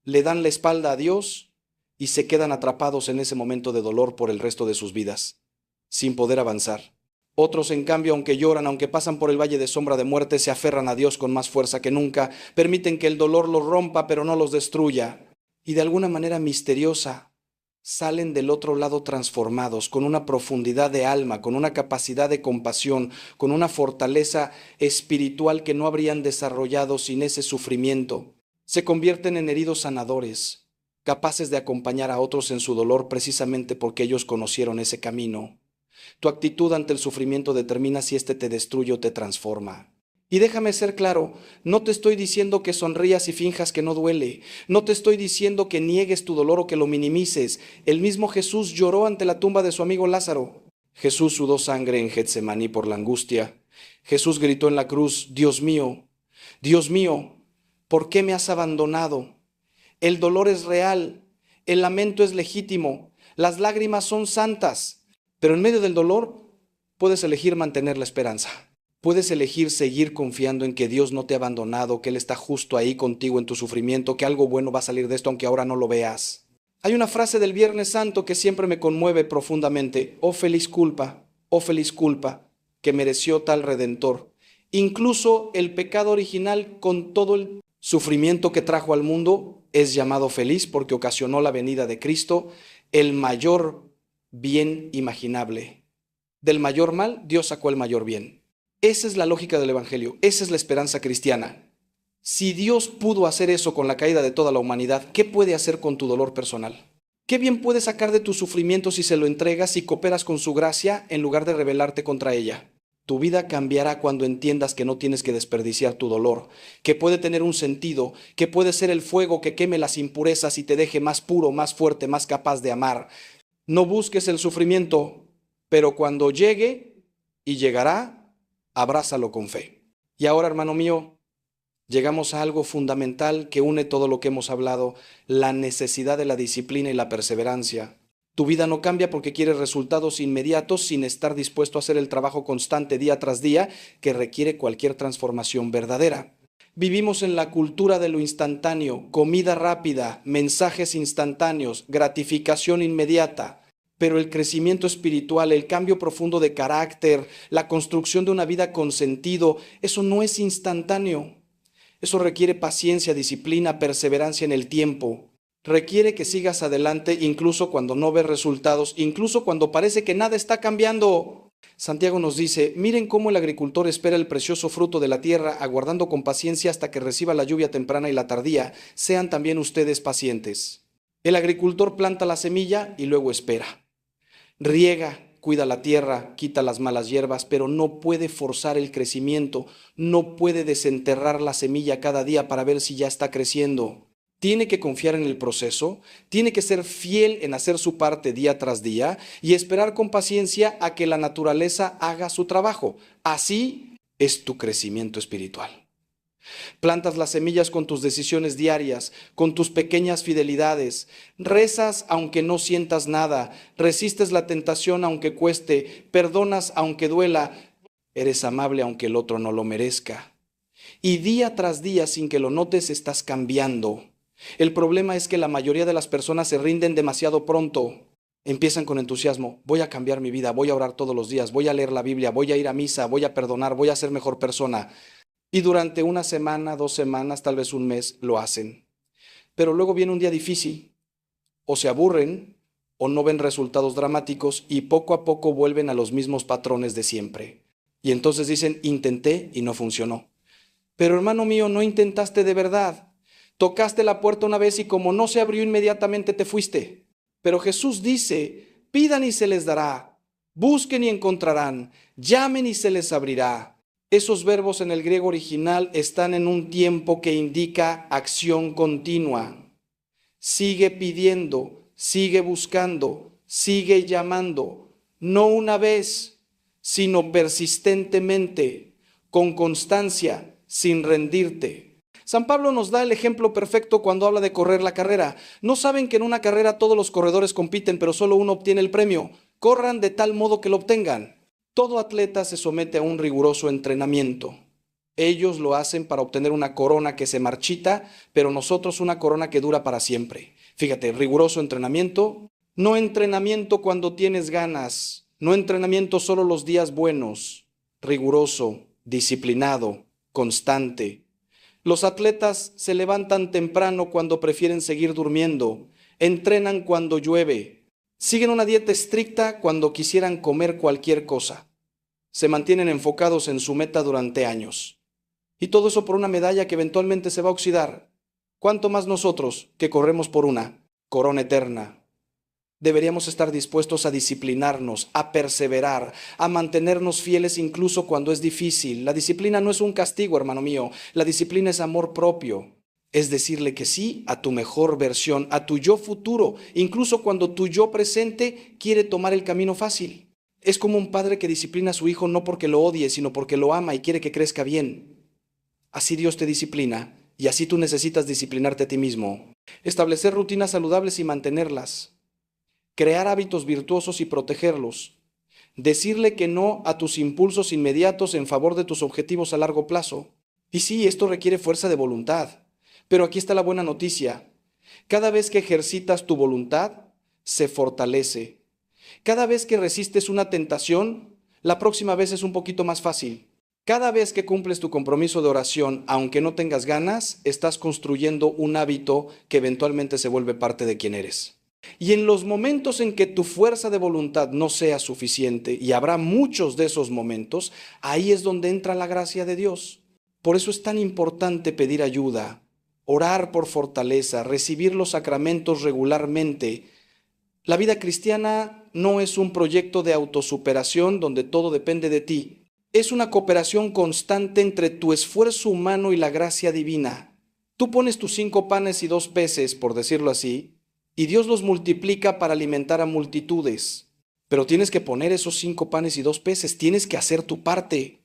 le dan la espalda a Dios y se quedan atrapados en ese momento de dolor por el resto de sus vidas, sin poder avanzar. Otros, en cambio, aunque lloran, aunque pasan por el valle de sombra de muerte, se aferran a Dios con más fuerza que nunca, permiten que el dolor los rompa, pero no los destruya. Y de alguna manera misteriosa, salen del otro lado transformados, con una profundidad de alma, con una capacidad de compasión, con una fortaleza espiritual que no habrían desarrollado sin ese sufrimiento. Se convierten en heridos sanadores, capaces de acompañar a otros en su dolor precisamente porque ellos conocieron ese camino. Tu actitud ante el sufrimiento determina si éste te destruye o te transforma. Y déjame ser claro, no te estoy diciendo que sonrías y finjas que no duele. No te estoy diciendo que niegues tu dolor o que lo minimices. El mismo Jesús lloró ante la tumba de su amigo Lázaro. Jesús sudó sangre en Getsemaní por la angustia. Jesús gritó en la cruz, Dios mío, ¿por qué me has abandonado? El dolor es real, el lamento es legítimo, las lágrimas son santas, pero en medio del dolor puedes elegir mantener la esperanza. Puedes elegir seguir confiando en que Dios no te ha abandonado, que Él está justo ahí contigo en tu sufrimiento, que algo bueno va a salir de esto aunque ahora no lo veas. Hay una frase del Viernes Santo que siempre me conmueve profundamente. Oh feliz culpa, que mereció tal Redentor. Incluso el pecado original, con todo el sufrimiento que trajo al mundo, es llamado feliz porque ocasionó la venida de Cristo, el mayor bien imaginable. Del mayor mal, Dios sacó el mayor bien. Esa es la lógica del Evangelio, esa es la esperanza cristiana. Si Dios pudo hacer eso con la caída de toda la humanidad, ¿qué puede hacer con tu dolor personal? ¿Qué bien puede sacar de tu sufrimiento si se lo entregas y cooperas con su gracia en lugar de rebelarte contra ella? Tu vida cambiará cuando entiendas que no tienes que desperdiciar tu dolor, que puede tener un sentido, que puede ser el fuego que queme las impurezas y te deje más puro, más fuerte, más capaz de amar. No busques el sufrimiento, pero cuando llegue, y llegará, abrázalo con fe. Y ahora, hermano mío, llegamos a algo fundamental que une todo lo que hemos hablado, la necesidad de la disciplina y la perseverancia. Tu vida no cambia porque quieres resultados inmediatos sin estar dispuesto a hacer el trabajo constante día tras día que requiere cualquier transformación verdadera. Vivimos en la cultura de lo instantáneo, comida rápida, mensajes instantáneos, gratificación inmediata. Pero el crecimiento espiritual, el cambio profundo de carácter, la construcción de una vida con sentido, eso no es instantáneo. Eso requiere paciencia, disciplina, perseverancia en el tiempo. Requiere que sigas adelante incluso cuando no ves resultados, incluso cuando parece que nada está cambiando. Santiago nos dice, miren cómo el agricultor espera el precioso fruto de la tierra, aguardando con paciencia hasta que reciba la lluvia temprana y la tardía. Sean también ustedes pacientes. El agricultor planta la semilla y luego espera. Riega, cuida la tierra, quita las malas hierbas, pero no puede forzar el crecimiento, no puede desenterrar la semilla cada día para ver si ya está creciendo. Tiene que confiar en el proceso, tiene que ser fiel en hacer su parte día tras día y esperar con paciencia a que la naturaleza haga su trabajo. Así es tu crecimiento espiritual. Plantas las semillas con tus decisiones diarias, con tus pequeñas fidelidades. Rezas aunque no sientas nada, resistes la tentación aunque cueste, perdonas aunque duela, eres amable aunque el otro no lo merezca. Y día tras día, sin que lo notes, estás cambiando. El problema es que la mayoría de las personas se rinden demasiado pronto. Empiezan con entusiasmo, voy a cambiar mi vida, voy a orar todos los días, voy a leer la Biblia, voy a ir a misa, voy a perdonar, voy a ser mejor persona. Y durante una semana, 2 semanas, tal vez un mes, lo hacen. Pero luego viene un día difícil. O se aburren, o no ven resultados dramáticos, y poco a poco vuelven a los mismos patrones de siempre. Y entonces dicen, intenté y no funcionó. Pero hermano mío, no intentaste de verdad. Tocaste la puerta una vez y como no se abrió inmediatamente te fuiste. Pero Jesús dice, pidan y se les dará, busquen y encontrarán, llamen y se les abrirá. Esos verbos en el griego original están en un tiempo que indica acción continua. Sigue pidiendo, sigue buscando, sigue llamando, no una vez, sino persistentemente, con constancia, sin rendirte. San Pablo nos da el ejemplo perfecto cuando habla de correr la carrera. ¿No saben que en una carrera todos los corredores compiten, pero solo uno obtiene el premio? Corran de tal modo que lo obtengan. Todo atleta se somete a un riguroso entrenamiento. Ellos lo hacen para obtener una corona que se marchita, pero nosotros una corona que dura para siempre. Fíjate, riguroso entrenamiento, no entrenamiento cuando tienes ganas, no entrenamiento solo los días buenos, riguroso, disciplinado, constante. Los atletas se levantan temprano cuando prefieren seguir durmiendo, entrenan cuando llueve, siguen una dieta estricta cuando quisieran comer cualquier cosa. Se mantienen enfocados en su meta durante años. Y todo eso por una medalla que eventualmente se va a oxidar. ¿Cuánto más nosotros que corremos por una corona eterna? Deberíamos estar dispuestos a disciplinarnos, a perseverar, a mantenernos fieles incluso cuando es difícil. La disciplina no es un castigo, hermano mío. La disciplina es amor propio. Es decirle que sí a tu mejor versión, a tu yo futuro, incluso cuando tu yo presente quiere tomar el camino fácil. Es como un padre que disciplina a su hijo no porque lo odie, sino porque lo ama y quiere que crezca bien. Así Dios te disciplina y así tú necesitas disciplinarte a ti mismo. Establecer rutinas saludables y mantenerlas. Crear hábitos virtuosos y protegerlos. Decirle que no a tus impulsos inmediatos en favor de tus objetivos a largo plazo. Y sí, esto requiere fuerza de voluntad. Pero aquí está la buena noticia. Cada vez que ejercitas tu voluntad, se fortalece. Cada vez que resistes una tentación, la próxima vez es un poquito más fácil. Cada vez que cumples tu compromiso de oración, aunque no tengas ganas, estás construyendo un hábito que eventualmente se vuelve parte de quien eres. Y en los momentos en que tu fuerza de voluntad no sea suficiente, y habrá muchos de esos momentos, ahí es donde entra la gracia de Dios. Por eso es tan importante pedir ayuda, orar por fortaleza, recibir los sacramentos regularmente. La vida cristiana no es un proyecto de autosuperación donde todo depende de ti. Es una cooperación constante entre tu esfuerzo humano y la gracia divina. Tú pones tus 5 panes y 2 peces, por decirlo así, y Dios los multiplica para alimentar a multitudes. Pero tienes que poner esos 5 panes y 2 peces, tienes que hacer tu parte.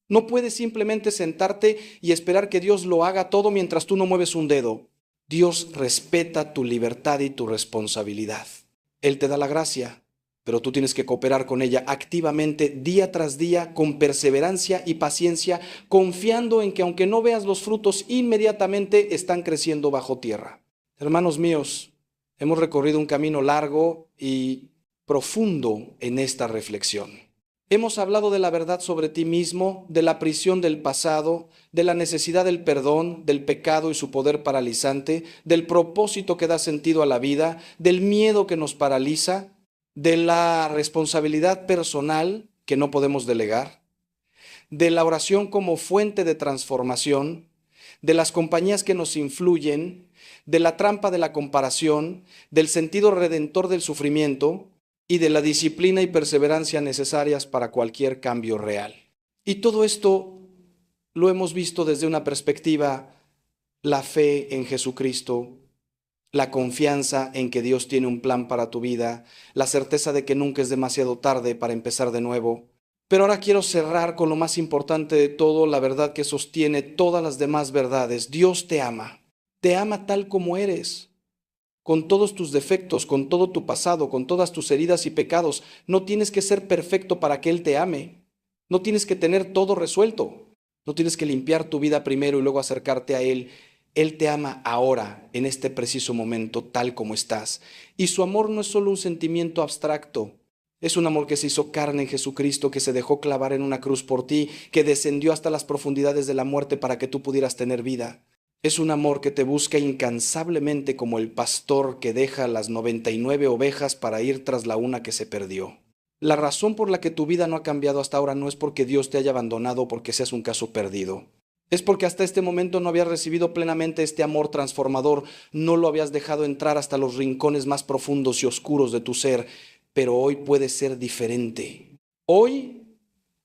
No puedes simplemente sentarte y esperar que Dios lo haga todo mientras tú no mueves un dedo. Dios respeta tu libertad y tu responsabilidad. Él te da la gracia, pero tú tienes que cooperar con ella activamente día tras día, con perseverancia y paciencia, confiando en que aunque no veas los frutos inmediatamente, están creciendo bajo tierra. Hermanos míos, hemos recorrido un camino largo y profundo en esta reflexión. Hemos hablado de la verdad sobre ti mismo, de la prisión del pasado, de la necesidad del perdón, del pecado y su poder paralizante, del propósito que da sentido a la vida, del miedo que nos paraliza, de la responsabilidad personal que no podemos delegar, de la oración como fuente de transformación, de las compañías que nos influyen, de la trampa de la comparación, del sentido redentor del sufrimiento y de la disciplina y perseverancia necesarias para cualquier cambio real. Y todo esto lo hemos visto desde una perspectiva, la fe en Jesucristo, la confianza en que Dios tiene un plan para tu vida, la certeza de que nunca es demasiado tarde para empezar de nuevo. Pero ahora quiero cerrar con lo más importante de todo, la verdad que sostiene todas las demás verdades. Dios te ama tal como eres, con todos tus defectos, con todo tu pasado, con todas tus heridas y pecados. No tienes que ser perfecto para que Él te ame. No tienes que tener todo resuelto. No tienes que limpiar tu vida primero y luego acercarte a Él. Él te ama ahora, en este preciso momento, tal como estás. Y su amor no es solo un sentimiento abstracto. Es un amor que se hizo carne en Jesucristo, que se dejó clavar en una cruz por ti, que descendió hasta las profundidades de la muerte para que tú pudieras tener vida. Es un amor que te busca incansablemente como el pastor que deja las 99 ovejas para ir tras la una que se perdió. La razón por la que tu vida no ha cambiado hasta ahora no es porque Dios te haya abandonado o porque seas un caso perdido. Es porque hasta este momento no habías recibido plenamente este amor transformador, no lo habías dejado entrar hasta los rincones más profundos y oscuros de tu ser, pero hoy puede ser diferente. Hoy,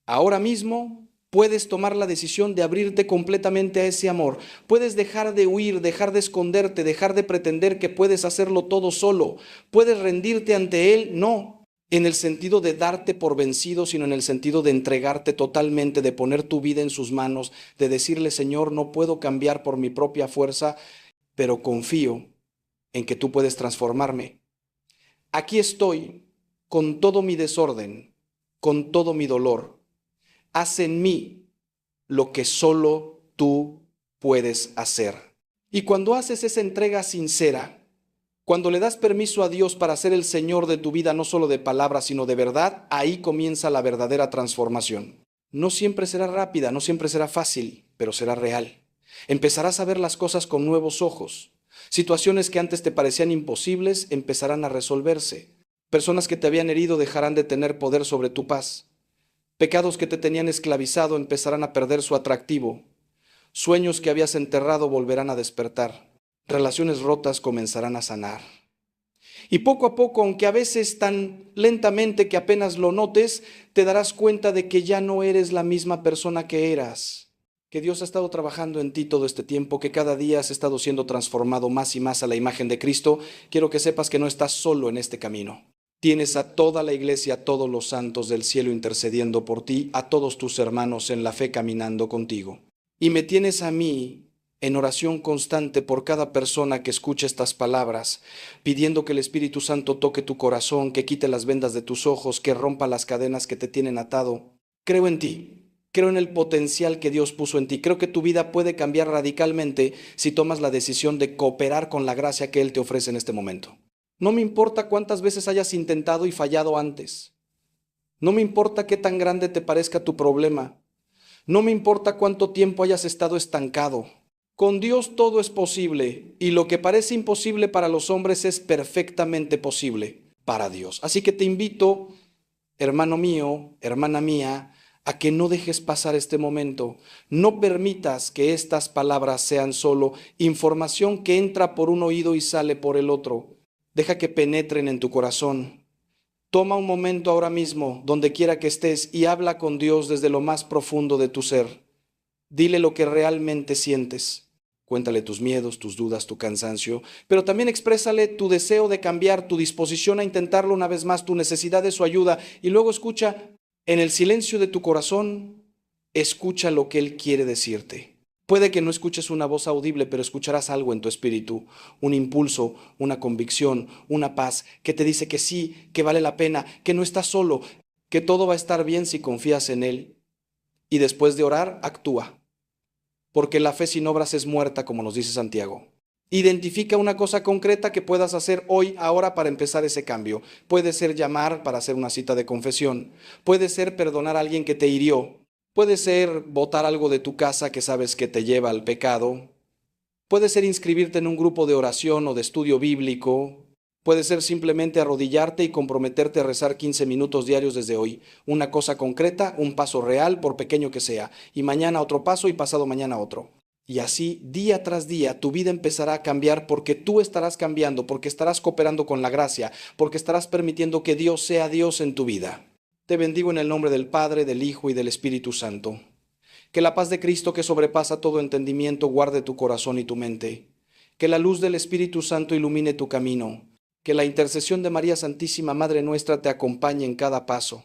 ahora mismo, puedes tomar la decisión de abrirte completamente a ese amor. Puedes dejar de huir, dejar de esconderte, dejar de pretender que puedes hacerlo todo solo. Puedes rendirte ante Él, no en el sentido de darte por vencido, sino en el sentido de entregarte totalmente, de poner tu vida en sus manos, de decirle, Señor, no puedo cambiar por mi propia fuerza, pero confío en que tú puedes transformarme. Aquí estoy con todo mi desorden, con todo mi dolor. Haz en mí lo que solo tú puedes hacer. Y cuando haces esa entrega sincera, cuando le das permiso a Dios para ser el Señor de tu vida, no solo de palabras, sino de verdad, ahí comienza la verdadera transformación. No siempre será rápida, no siempre será fácil, pero será real. Empezarás a ver las cosas con nuevos ojos. Situaciones que antes te parecían imposibles empezarán a resolverse. Personas que te habían herido dejarán de tener poder sobre tu paz. Pecados que te tenían esclavizado empezarán a perder su atractivo. Sueños que habías enterrado volverán a despertar. Relaciones rotas comenzarán a sanar. Y poco a poco, aunque a veces tan lentamente que apenas lo notes, te darás cuenta de que ya no eres la misma persona que eras. Que Dios ha estado trabajando en ti todo este tiempo, que cada día has estado siendo transformado más y más a la imagen de Cristo. Quiero que sepas que no estás solo en este camino. Tienes a toda la iglesia, a todos los santos del cielo intercediendo por ti, a todos tus hermanos en la fe caminando contigo. Y me tienes a mí en oración constante por cada persona que escuche estas palabras, pidiendo que el Espíritu Santo toque tu corazón, que quite las vendas de tus ojos, que rompa las cadenas que te tienen atado. Creo en ti, creo en el potencial que Dios puso en ti. Creo que tu vida puede cambiar radicalmente si tomas la decisión de cooperar con la gracia que Él te ofrece en este momento. No me importa cuántas veces hayas intentado y fallado antes. No me importa qué tan grande te parezca tu problema. No me importa cuánto tiempo hayas estado estancado. Con Dios todo es posible, y lo que parece imposible para los hombres es perfectamente posible para Dios. Así que te invito, hermano mío, hermana mía, a que no dejes pasar este momento. No permitas que estas palabras sean solo información que entra por un oído y sale por el otro. Deja que penetren en tu corazón. Toma un momento ahora mismo, donde quiera que estés, y habla con Dios desde lo más profundo de tu ser. Dile lo que realmente sientes. Cuéntale tus miedos, tus dudas, tu cansancio, pero también exprésale tu deseo de cambiar, tu disposición a intentarlo una vez más, tu necesidad de su ayuda, y luego escucha en el silencio de tu corazón, escucha lo que Él quiere decirte. Puede que no escuches una voz audible, pero escucharás algo en tu espíritu, un impulso, una convicción, una paz que te dice que sí, que vale la pena, que no estás solo, que todo va a estar bien si confías en Él. Y después de orar, actúa. Porque la fe sin obras es muerta, como nos dice Santiago. Identifica una cosa concreta que puedas hacer hoy, ahora, para empezar ese cambio. Puede ser llamar para hacer una cita de confesión. Puede ser perdonar a alguien que te hirió. Puede ser botar algo de tu casa que sabes que te lleva al pecado. Puede ser inscribirte en un grupo de oración o de estudio bíblico. Puede ser simplemente arrodillarte y comprometerte a rezar 15 minutos diarios desde hoy. Una cosa concreta, un paso real, por pequeño que sea. Y mañana otro paso y pasado mañana otro. Y así, día tras día, tu vida empezará a cambiar porque tú estarás cambiando, porque estarás cooperando con la gracia, porque estarás permitiendo que Dios sea Dios en tu vida. Te bendigo en el nombre del Padre, del Hijo y del Espíritu Santo. Que la paz de Cristo, que sobrepasa todo entendimiento, guarde tu corazón y tu mente. Que la luz del Espíritu Santo ilumine tu camino. Que la intercesión de María Santísima, Madre nuestra, te acompañe en cada paso.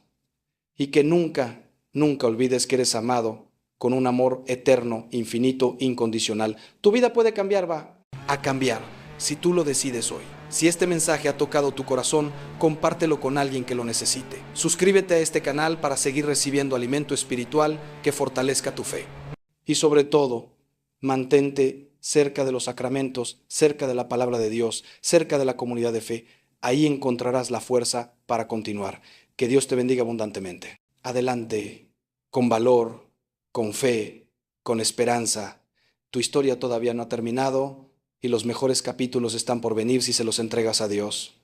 Y que nunca, nunca olvides que eres amado con un amor eterno, infinito, incondicional. Tu vida puede cambiar, va a cambiar, si tú lo decides hoy. Si este mensaje ha tocado tu corazón, compártelo con alguien que lo necesite. Suscríbete a este canal para seguir recibiendo alimento espiritual que fortalezca tu fe. Y sobre todo, mantente cerca de los sacramentos, cerca de la palabra de Dios, cerca de la comunidad de fe. Ahí encontrarás la fuerza para continuar. Que Dios te bendiga abundantemente. Adelante, con valor, con fe, con esperanza. Tu historia todavía no ha terminado y los mejores capítulos están por venir si se los entregas a Dios.